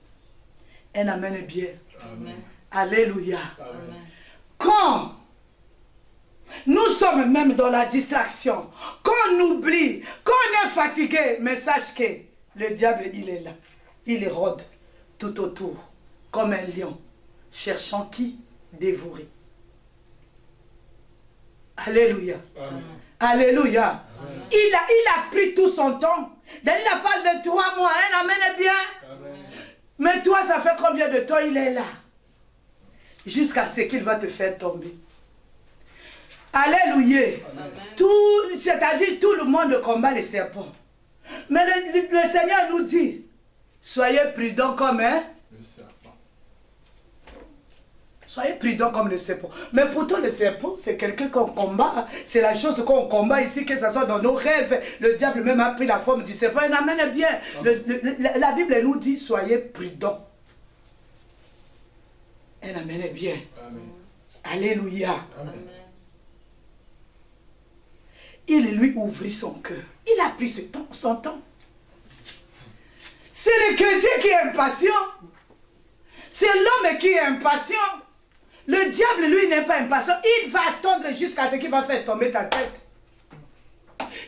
Un amen bien. Amen. Alléluia. Amen. Quand nous sommes même dans la distraction, quand on oublie, quand on est fatigué, mais sache que le diable, il est là. Il rôde tout autour, comme un lion, cherchant qui dévorer. Alléluia. Amen. Alléluia. Amen. Il a pris tout son temps. Il a parlé de 3 mois. Hein? Amen est bien. Amen. Mais toi, ça fait combien de temps il est là? Jusqu'à ce qu'il va te faire tomber. Alléluia. C'est-à-dire tout le monde combat les serpents. Mais le Seigneur nous dit, soyez prudents comme le serpent. Soyez prudents comme le serpent. Mais pourtant, le serpent, c'est quelqu'un qu'on combat. C'est la chose qu'on combat ici, que ce soit dans nos rêves. Le diable même a pris la forme du serpent. Il amène bien. La Bible nous dit, soyez prudents. Elle amène bien. Amen. Alléluia. Amen. Il lui ouvrit son cœur. Il a pris son temps. C'est le chrétien qui est impatient. C'est l'homme qui est impatient. Le diable, lui, n'est pas impatient. Il va attendre jusqu'à ce qu'il va faire tomber ta tête.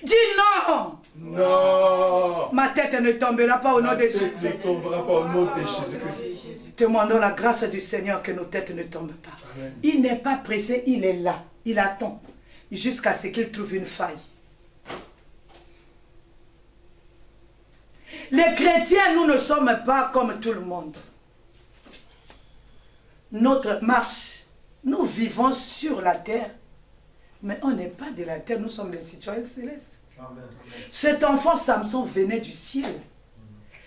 Dis non. Non. Ma tête ne tombera pas au nom de Jésus. Ne tombera pas au nom de Jésus-Christ. Demandons la grâce du Seigneur que nos têtes ne tombent pas. Amen. Il n'est pas pressé, il est là. Il attend jusqu'à ce qu'il trouve une faille. Les chrétiens, nous ne sommes pas comme tout le monde. Notre marche, nous vivons sur la terre, mais on n'est pas de la terre, nous sommes les citoyens célestes. Amen. Cet enfant Samson venait du ciel.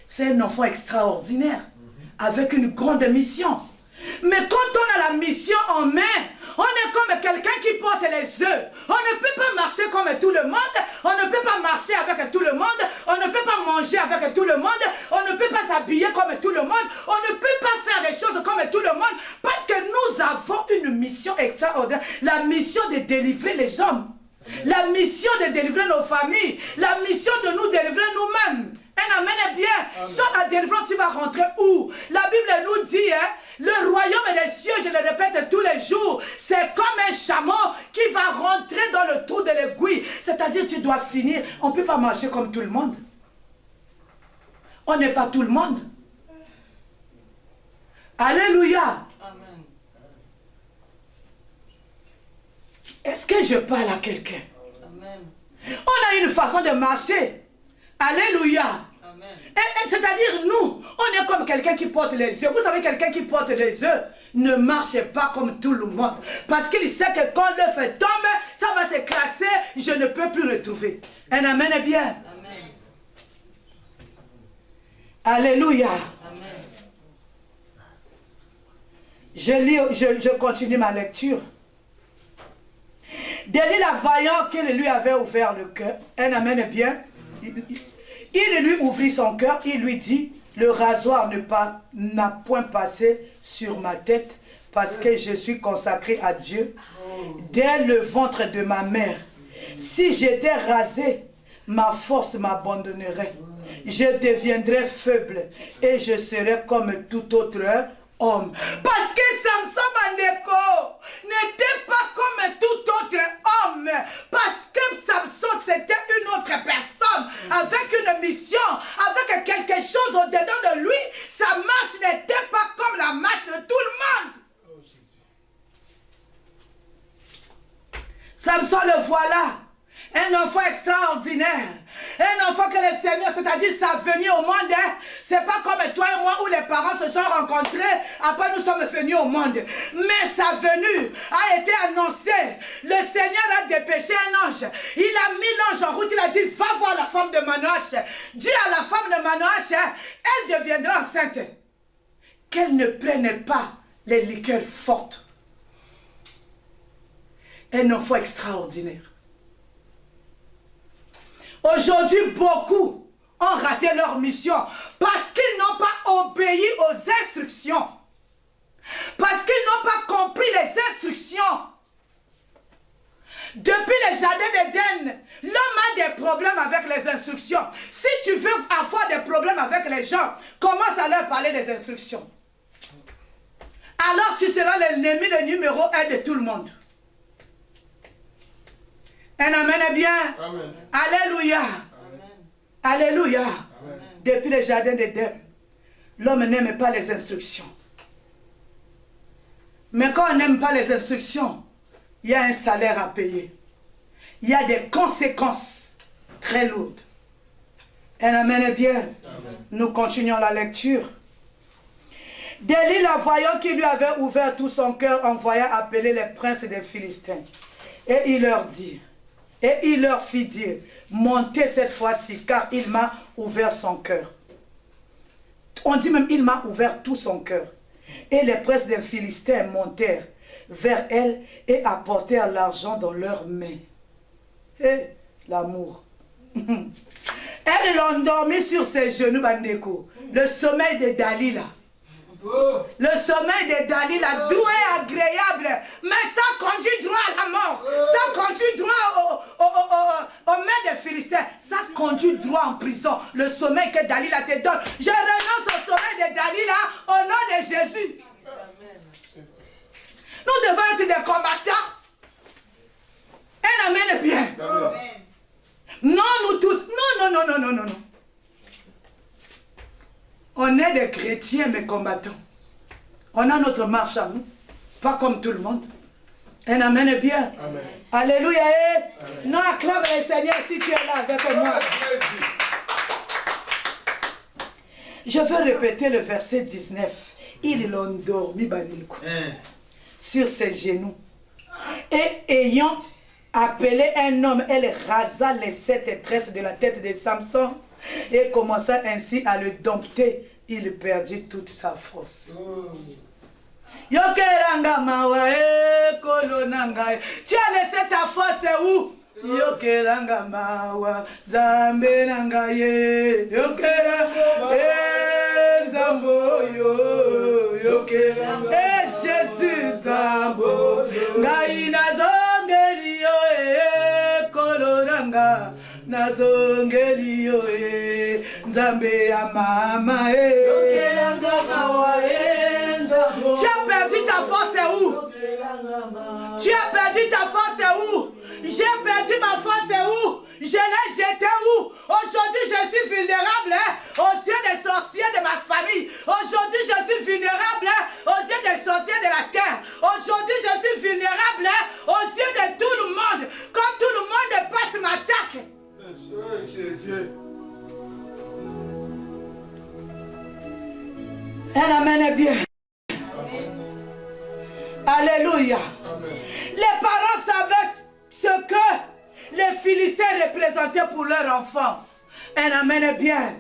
C'est un enfant extraordinaire, avec une grande mission. Mais quand on a la mission en main, on est comme quelqu'un qui porte les œufs. On ne peut pas marcher comme tout le monde. On ne peut pas marcher avec tout le monde. On ne peut pas manger avec tout le monde. On ne peut pas s'habiller comme tout le monde. On ne peut pas faire des choses comme tout le monde. Parce que nous avons une mission extraordinaire. La mission de délivrer les hommes. La mission de délivrer nos familles. La mission de nous délivrer nous-mêmes. Un amen est bien. Sans la délivrance, tu vas rentrer où? La Bible nous dit, le royaume des cieux, je le répète tous les jours, c'est comme un chameau qui va rentrer dans le trou de l'aiguille. C'est-à-dire, tu dois finir. On ne peut pas marcher comme tout le monde. On n'est pas tout le monde. Alléluia. Amen. Est-ce que je parle à quelqu'un? Amen. On a une façon de marcher. Alléluia. Amen. C'est-à-dire, nous, on est comme quelqu'un qui porte les œufs. Vous savez, quelqu'un qui porte les œufs ne marche pas comme tout le monde. Parce qu'il sait que quand l'œuf tombe, ça va s'écraser, je ne peux plus le trouver. Un amen est bien. Amen. Alléluia. Amen. Je continue ma lecture. Delilah, voyant qu'il lui avait ouvert le cœur, un amen est bien. Il lui ouvrit son cœur, il lui dit, le rasoir n'a point passé sur ma tête parce que je suis consacré à Dieu dès le ventre de ma mère. Si j'étais rasé, ma force m'abandonnerait. Je deviendrais faible et je serais comme tout autre homme. Parce que Samson Bandeko n'était pas comme tout autre homme. Parce que Samson c'était une autre personne avec une mission, avec quelque chose au-dedans de lui. Sa marche n'était pas comme la marche de tout le monde. Samson le voilà. Un enfant extraordinaire. Un enfant que le Seigneur, c'est-à-dire sa venue au monde, c'est pas comme toi et moi où les parents se sont rencontrés, après nous sommes venus au monde. Mais sa venue a été annoncée. Le Seigneur a dépêché un ange. Il a mis l'ange en route, il a dit, va voir la femme de Manoach. Dis à la femme de Manoach, elle deviendra enceinte. Qu'elle ne prenne pas les liqueurs fortes. Un enfant extraordinaire. Aujourd'hui, beaucoup ont raté leur mission parce qu'ils n'ont pas obéi aux instructions. Parce qu'ils n'ont pas compris les instructions. Depuis le jardin d'Éden, l'homme a des problèmes avec les instructions. Si tu veux avoir des problèmes avec les gens, commence à leur parler des instructions. Alors tu seras l'ennemi, le numéro 1 de tout le monde. Un amen est bien. Amen. Alléluia. Amen. Alléluia. Amen. Depuis le jardin d'Éden, l'homme n'aime pas les instructions. Mais quand on n'aime pas les instructions, il y a un salaire à payer. Il y a des conséquences très lourdes. Un amen est bien. Amen. Nous continuons la lecture. Delilah, voyant qu'il lui avait ouvert tout son cœur, envoya appeler les princes des Philistins. Et il leur fit dire, montez cette fois-ci, car il m'a ouvert son cœur. On dit même, il m'a ouvert tout son cœur. Et les princes des Philistins montèrent vers elle et apportèrent l'argent dans leurs mains. Et l'amour. Elle l'endormit sur ses genoux, Bandeko. Le sommeil de Dalila. Le sommeil de Dalila, doux et agréable, mais ça conduit droit à la mort. Ça conduit droit aux mains des Philistins. Ça conduit droit en prison. Le sommeil que Dalila te donne. Je renonce au sommeil de Dalila au nom de Jésus. Nous devons être des combattants. Un amen bien. Amen. Non, nous tous. Non. On est des chrétiens mais combattants. On a notre marche à nous. Pas comme tout le monde. Un amen est bien. Amen. Alléluia. Amen. Non, acclame le Seigneur si tu es là avec moi. Je veux répéter le verset 19. Ils l'ont dormi, Baniko, sur ses genoux. Et ayant appelé un homme, elle rasa les 7 tresses de la tête de Samson et commença ainsi à le dompter. Il perdit toute sa force. Yokeranga mawa kolonanga. Tu as laissé ta force où? Yokeranga mawa zambe nanga ye. Yokeranga zambo yo. Yokeranga Jésus zambo. Ngai nazongeli yo kolonanga. Nazongeli yo nzambe ya mama Yokeranga mawa Tu as perdu ta force où? Tu as perdu ta force où? J'ai perdu ma force où? Je l'ai jeté où? Aujourd'hui je suis vulnérable aux yeux des sorciers de ma famille. Aujourd'hui je suis vulnérable aux yeux des sorciers de la terre. Aujourd'hui je suis vulnérable aux yeux de tout le monde. Quand tout le monde passe m'attaque. Jésus. Elle amène bien. Alléluia. Amen. Les parents savaient ce que les Philistins représentaient pour leurs enfants. Elle amène bien.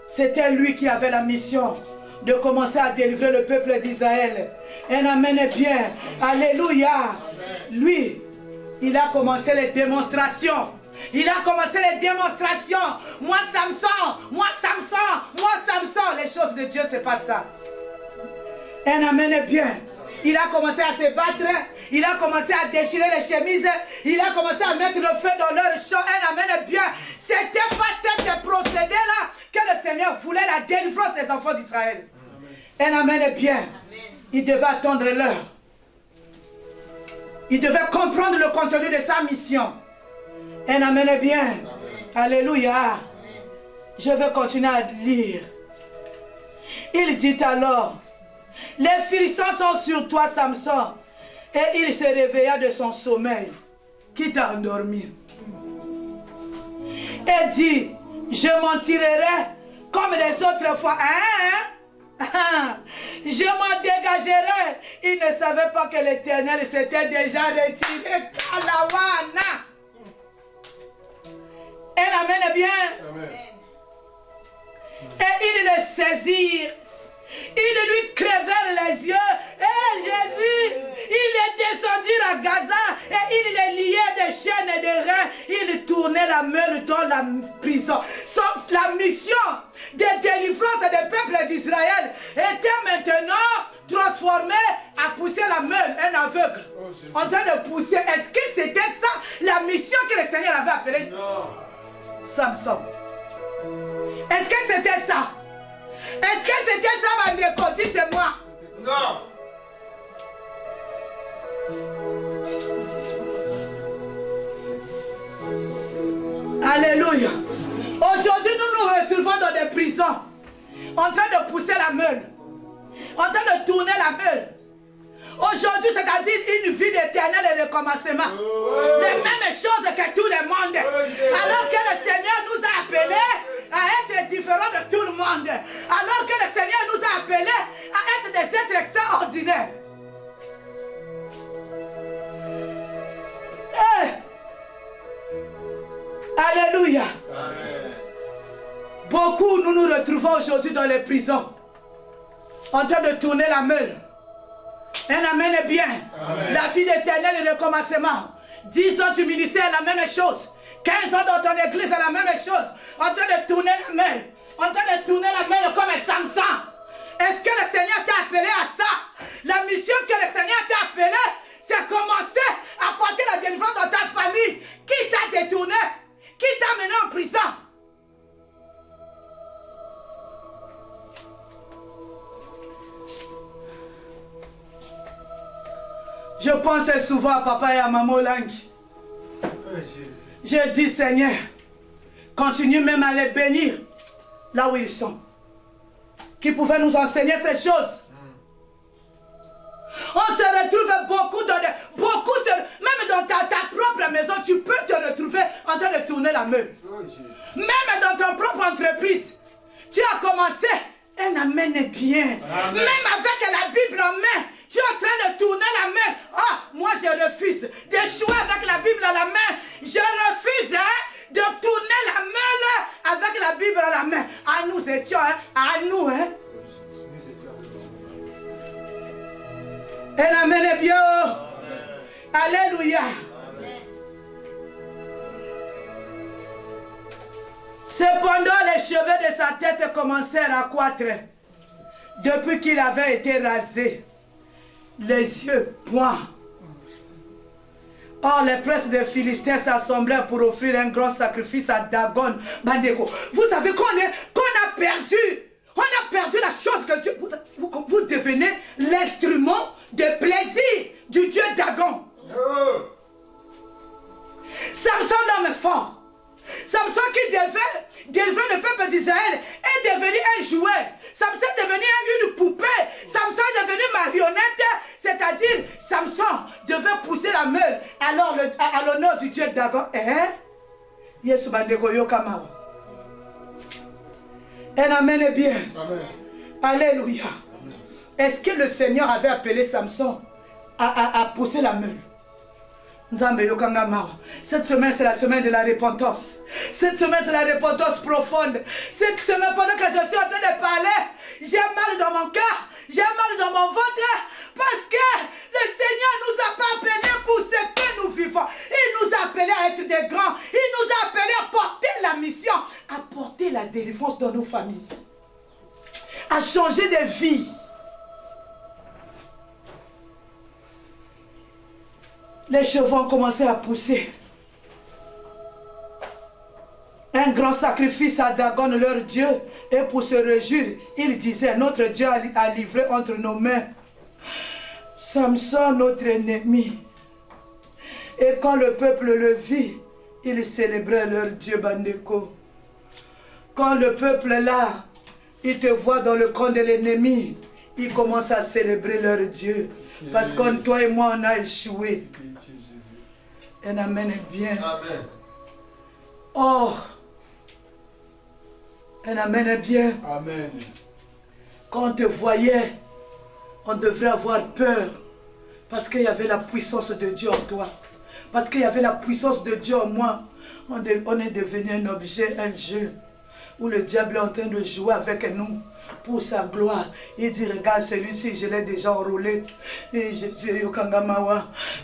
C'était lui qui avait la mission de commencer à délivrer le peuple d'Israël. Elle amène bien. Alléluia. Lui, il a commencé les démonstrations. Il a commencé les démonstrations. Moi Samson, moi Samson, moi Samson. Les choses de Dieu, c'est pas ça. Elle amène bien. Il a commencé à se battre. Il a commencé à déchirer les chemises. Il a commencé à mettre le feu dans leur champ. Elle amène bien. C'était pas cet procédé-là que le Seigneur voulait la délivrance des enfants d'Israël. Elle amène bien. Il devait attendre l'heure. Il devait comprendre le contenu de sa mission. Elle amène bien. Alléluia. Je vais continuer à lire. Il dit alors, les Philistins sont sur toi, Samson. Et il se réveilla de son sommeil, qui t'a endormi. Et dit, je m'en tirerai comme les autres fois. Je m'en dégagerai. Il ne savait pas que l'Éternel s'était déjà retiré. Kalawana. Elle amène bien. Amen. Et ils le saisirent. Ils lui crevèrent les yeux. Et Jésus, il est descendu à Gaza. Et il les liait des chaînes et des reins. Il tournait la meule dans la prison. La mission de délivrance des peuples d'Israël était maintenant transformée à pousser la meule, un aveugle. En train de pousser. Est-ce que c'était ça la mission que le Seigneur avait appelée? Non. Samson. Est-ce que c'était ça? Est-ce que c'était ça, Mandeko? Dites-moi. Non. Alléluia. Aujourd'hui, nous nous retrouvons dans des prisons, en train de pousser la meule, en train de tourner la meule. Aujourd'hui, c'est-à-dire une vie d'éternel et de commencement. Les mêmes choses que tout le monde. Alors que le Seigneur nous a appelés à être différents de tout le monde. Alors que le Seigneur nous a appelés à être des êtres extraordinaires. Hey! Alléluia. Amen. Beaucoup, nous nous retrouvons aujourd'hui dans les prisons, en train de tourner la meule. Elle amène bien. Amen. La vie d'éternel et de commencement. 10 ans du ministère, la même chose. 15 ans dans ton église, la même chose. En train de tourner la meule. En train de tourner la meule comme un Samson. Est-ce que le Seigneur t'a appelé à ça? La mission que le Seigneur t'a appelé, c'est commencer à porter la délivrance dans ta famille. Qui t'a détourné? Qui t'a mené en prison? Je pensais souvent à papa et à maman Langi. Je dis, Seigneur, continue même à les bénir là où ils sont. Qui pouvaient nous enseigner ces choses. On se retrouve beaucoup dans même dans ta propre maison, tu peux te retrouver en train de tourner la meule. Même dans ton propre entreprise, Tu as commencé. Un amen est bien. Amen. Même avec la Bible en main, tu es en train de tourner la main. Ah, moi je refuse d'échouer avec la Bible à la main. Je refuse de tourner la main là, avec la Bible à la main. À nous étions, à nous. Un amen est bien. Alléluia. Cependant, les cheveux de sa tête commencèrent à croître depuis qu'il avait été rasé, les yeux points. Or, les princes des Philistins s'assemblèrent pour offrir un grand sacrifice à Dagon, Bandeko. Vous savez qu'on a perdu la chose que Dieu... Vous devenez l'instrument de plaisir du Dieu Dagon. Samson, l'homme fort. Samson qui devait délivrer le peuple d'Israël est devenu un jouet. Samson est devenu une poupée. Samson est devenu marionnette. C'est-à-dire, Samson devait pousser la meule alors à l'honneur du Dieu Dagon. Yesu bandeko yokamawa. Un amen est bien. Amen. Alléluia. Est-ce que le Seigneur avait appelé Samson à pousser la meule? Cette semaine, c'est la semaine de la repentance. Cette semaine, c'est la repentance profonde. Cette semaine, pendant que je suis en train de parler, j'ai mal dans mon cœur, j'ai mal dans mon ventre, parce que le Seigneur ne nous a pas appelés pour ce que nous vivons. Il nous a appelés à être des grands. Il nous a appelés à porter la mission, à porter la délivrance dans nos familles, à changer de vie. Les chevaux ont commencé à pousser. Un grand sacrifice à Dagon, leur Dieu. Et pour se réjouir, il disait, notre Dieu a livré entre nos mains Samson, notre ennemi. Et quand le peuple le vit, ils célébraient leur Dieu Bandeko. Quand le peuple est là, il te voit dans le camp de l'ennemi, ils commencent à célébrer leur Dieu. Parce que toi et moi, on a échoué. Un amen est bien. Amen. Or, un amen est bien. Amen. Quand on te voyait, on devrait avoir peur. Parce qu'il y avait la puissance de Dieu en toi. Parce qu'il y avait la puissance de Dieu en moi. On est devenu un objet, un jeu. Où le diable est en train de jouer avec nous. Pour sa gloire. Il dit, regarde celui-ci, je l'ai déjà enrôlé. Et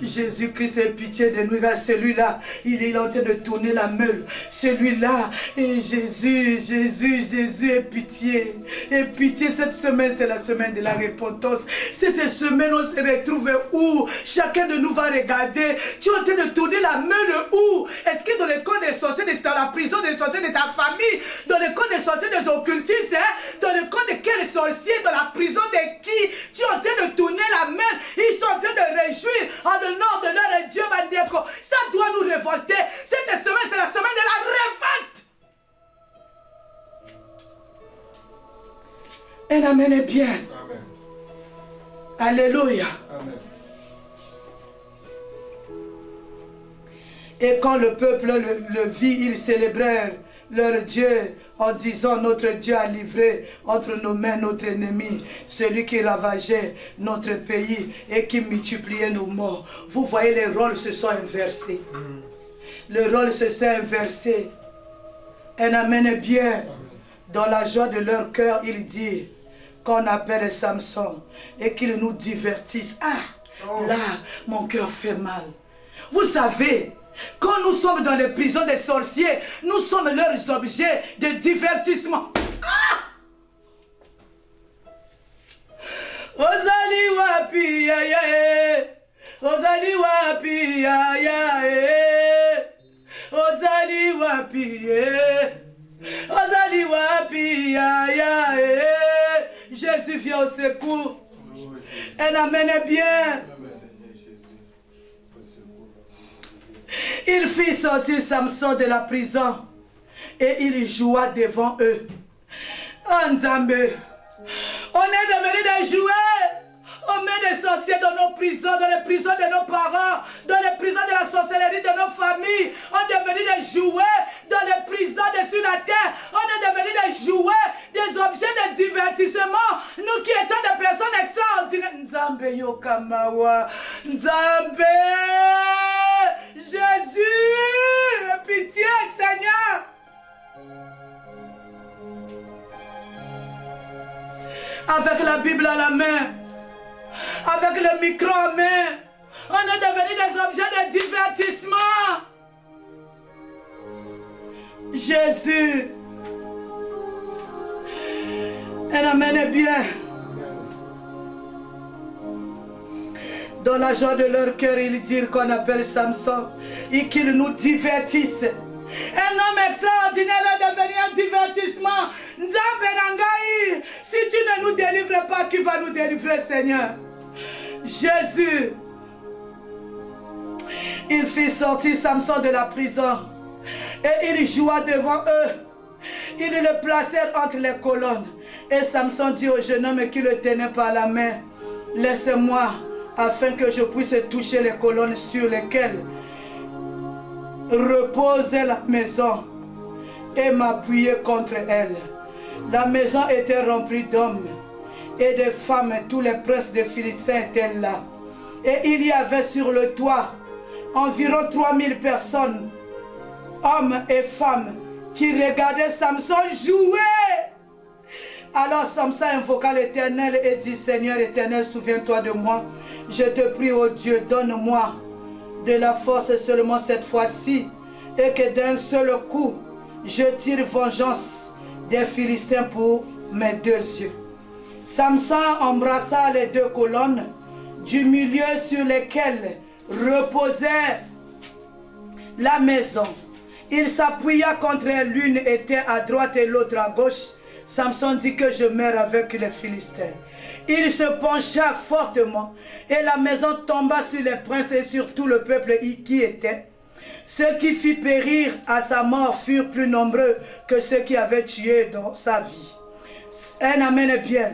Jésus-Christ ait pitié de nous. Regarde celui-là, il est en train de tourner la meule. Celui-là, et Jésus ait pitié. Et pitié, cette semaine, c'est la semaine de la repentance. Cette semaine, on se retrouve où? Chacun de nous va regarder. Tu es en train de tourner la meule où? Est-ce que dans le camp des sorciers, dans la prison des sorciers de ta famille, dans le camp des sorciers des occultistes, dans le camp de quels sorciers, dans la prison de qui tu es en train de tourner la main, ils sont en train de réjouir en l'honneur de leur Dieu. Ça doit nous révolter. Cette semaine, c'est la semaine de la révolte. Un amen est bien. Amen. Alléluia. Amen. Et quand le peuple le vit, ils célébrèrent leur Dieu en disant, notre Dieu a livré entre nos mains notre ennemi, celui qui ravageait notre pays et qui multipliait nos morts. Vous voyez, les rôles se sont inversés. Les rôles se sont inversés. Un amen est bien. Dans la joie de leur cœur, il dit qu'on appelle Samson et qu'il nous divertisse. Là, mon cœur fait mal. Vous savez, quand nous sommes dans les prisons des sorciers, nous sommes leurs objets de divertissement. Ozali wapi ya ya, Ozali wapi ya ya, Ozali wapi ya, Ozali wapi ya ya. Jésus vient au secours. Un amen est bien. Il fit sortir Samson de la prison et il joua devant eux. Nzambe, on est devenu des jouets. On met des sorciers dans nos prisons, dans les prisons de nos parents, dans les prisons de la sorcellerie de nos familles. On est devenu des jouets dans les prisons dessus la terre. On est devenu des jouets de yokamawa. Nzambe, Jésus, pitié Seigneur. Avec la Bible à la main, avec le micro en main, on est devenus des objets de divertissement. Jésus, un amen est bien. Dans la joie de leur cœur, ils dirent qu'on appelle Samson et qu'ils nous divertissent. Un homme extraordinaire est devenu un divertissement. Nzambe Nangai, si tu ne nous délivres pas, qui va nous délivrer, Seigneur? Jésus, il fit sortir Samson de la prison et il joua devant eux. Ils le placèrent entre les colonnes. Et Samson dit au jeune homme qui le tenait par la main, laissez-moi afin que je puisse toucher les colonnes sur lesquelles reposait la maison et m'appuyer contre elle. La maison était remplie d'hommes et de femmes, tous les princes des Philistins étaient là. Et il y avait sur le toit environ 3000 personnes, hommes et femmes, qui regardaient Samson jouer. Alors Samson invoqua l'Éternel et dit, Seigneur éternel, souviens-toi de moi. Je te prie, ô Dieu, donne-moi de la force seulement cette fois-ci, et que d'un seul coup, je tire vengeance des Philistins pour mes deux yeux. Samson embrassa les deux colonnes du milieu sur lesquelles reposait la maison. Il s'appuya contre elle, l'une était à droite et l'autre à gauche. Samson dit que je meurs avec les Philistins. Il se pencha fortement et la maison tomba sur les princes et sur tout le peuple qui était. Ceux qui fit périr à sa mort furent plus nombreux que ceux qui avaient tué dans sa vie. Un amen est bien.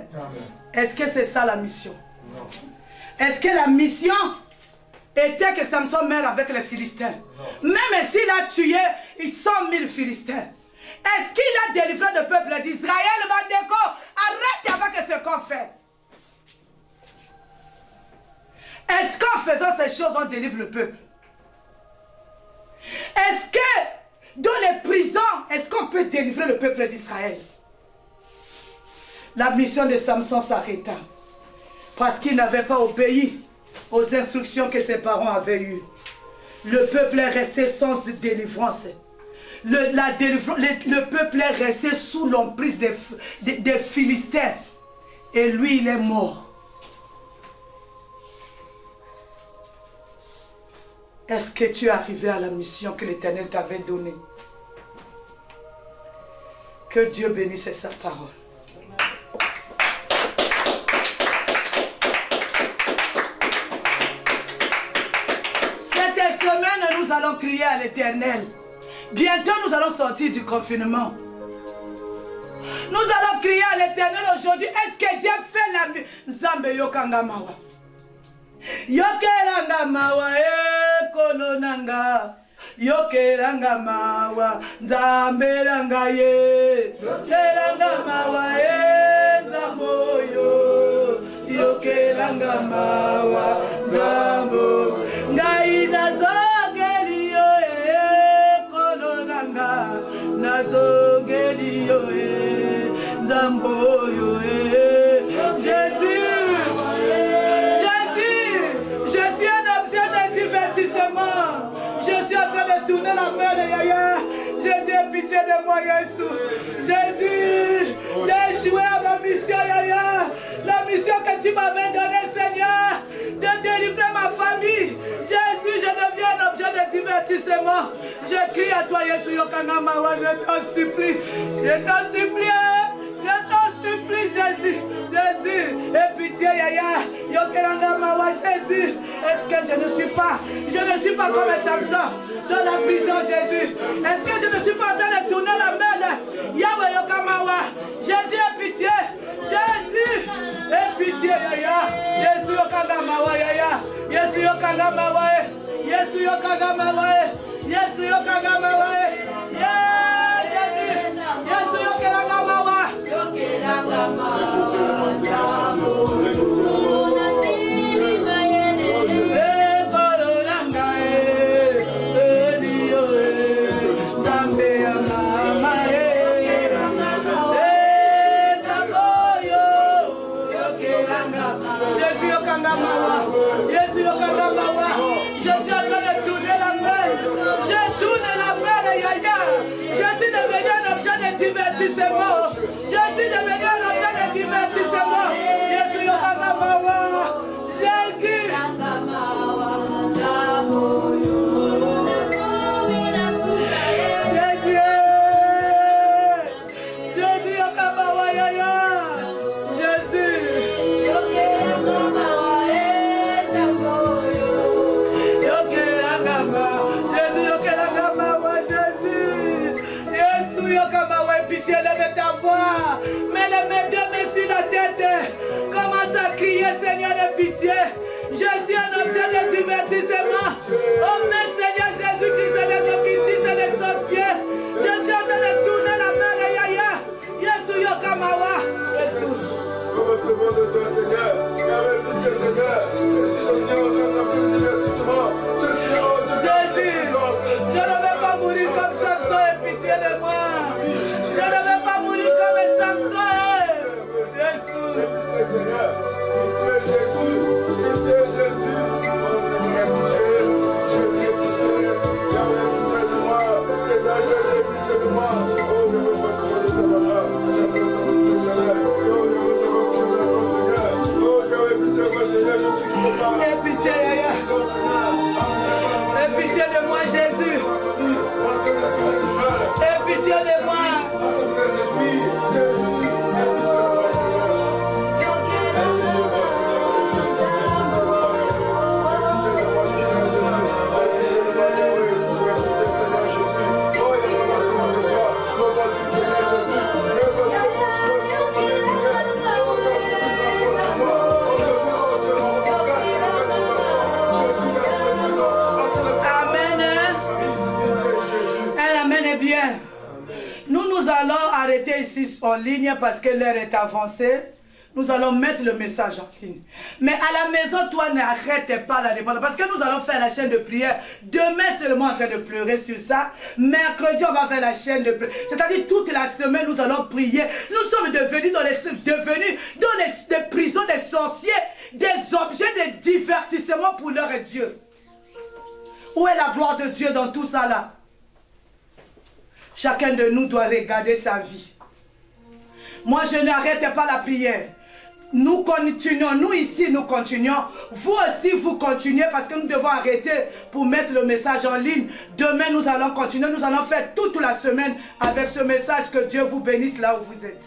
Est-ce que c'est ça la mission? Non. Est-ce que la mission était que Samson meure avec les Philistins? Non. Même s'il a tué 100 000 Philistins, est-ce qu'il a délivré le peuple d'Israël? Arrête avec ce qu'on fait. Est-ce qu'en faisant ces choses, on délivre le peuple? Est-ce que dans les prisons, est-ce qu'on peut délivrer le peuple d'Israël? La mission de Samson s'arrêta parce qu'il n'avait pas obéi aux instructions que ses parents avaient eues. Le peuple est resté sans délivrance. Le peuple est resté sous l'emprise des Philistins. Et lui, il est mort. Est-ce que tu es arrivé à la mission que l'Éternel t'avait donnée? Que Dieu bénisse sa parole. Cette semaine, nous allons crier à l'Éternel. Bientôt, nous allons sortir du confinement. Nous allons crier à l'Éternel aujourd'hui. Est-ce que Dieu fait la Zambe Yokangamawa? Yokerangamawa kononanga. Yokerangamawa Zambe rangaye. Yokerangamawa Zamboyo. Yokerangamawa Zambo. Ngaina zogeliyo kononanga. Nazogeliyo Zamboyo. Jésus. Je suis en train de tourner la main de Yaya. J'ai dit pitié de moi, Jésus. Jésus, j'ai échoué à ma mission, Yaya. La mission que tu m'avais donnée, Seigneur, de délivrer ma famille. Jésus, je deviens un objet de divertissement. Je crie à toi, Jésus, Yokangamawa, je t'en supplie. Je t'en supplie. Je t'en supplie, Jésus. Jésus, aie pitié, Yaya. Yokelangamawa, Jésus. Est-ce que je ne suis pas comme Samson dans la prison, Jésus? Est-ce que je ne suis pas en train de tourner la main? Yahweh Yokamawa. Jésus, aie pitié. Jésus, aie pitié, Yaya. Jésus, Yokangamawa, Yaya. Jésus, Yokangamawa. Jésus, Yokangamawa. Jésus, Yokangamawa. Jésus, Yokangamawa. divertissement. Je suis devenu un objet de divertissement. Jésus, Jésus. Seigneur de pitié, je suis un objet de divertissement. Oh mais Seigneur Jésus-Christ, c'est des occultistes, c'est des sorciers. Je suis en train de tourner la main et yaya. Jésus Yokamawa. Jésus. Nous recevons de toi, Seigneur. Avec pitié, Seigneur. Je suis devenu un objet de divertissement. Jésus, je ne vais pas mourir comme Samson et pitié de moi. Je ne vais pas mourir comme Samson. Jésus. Pitié, Seigneur. Pitié, Jésus. Pitié, Jésus. Oh Seigneur, pitié. Jésus, pitié. Yahweh, pitié de moi. Seigneur, Jésus, pitié de moi. Oh, je veux pas te de ta maman. Oh, Yahweh, pitié de moi, Seigneur. Je suis coupable. Et pitié, Yaya. Et pitié de moi, Jésus. Et pitié de moi. Nous allons arrêter ici en ligne parce que l'heure est avancée. Nous allons mettre le message en ligne. Mais à la maison, toi, n'arrête pas la demande. Parce que nous allons faire la chaîne de prière. Demain, seulement en train de pleurer sur ça. Mercredi, on va faire la chaîne de prière. C'est-à-dire, toute la semaine, nous allons prier. Nous sommes devenus dans les prisons des sorciers, des objets de divertissement pour leur Dieu. Où est la gloire de Dieu dans tout ça là? Chacun de nous doit regarder sa vie. Moi, je n'arrête pas la prière. Nous continuons, nous ici, nous continuons. Vous aussi, vous continuez parce que nous devons arrêter pour mettre le message en ligne. Demain, nous allons continuer. Nous allons faire toute la semaine avec ce message. Que Dieu vous bénisse là où vous êtes.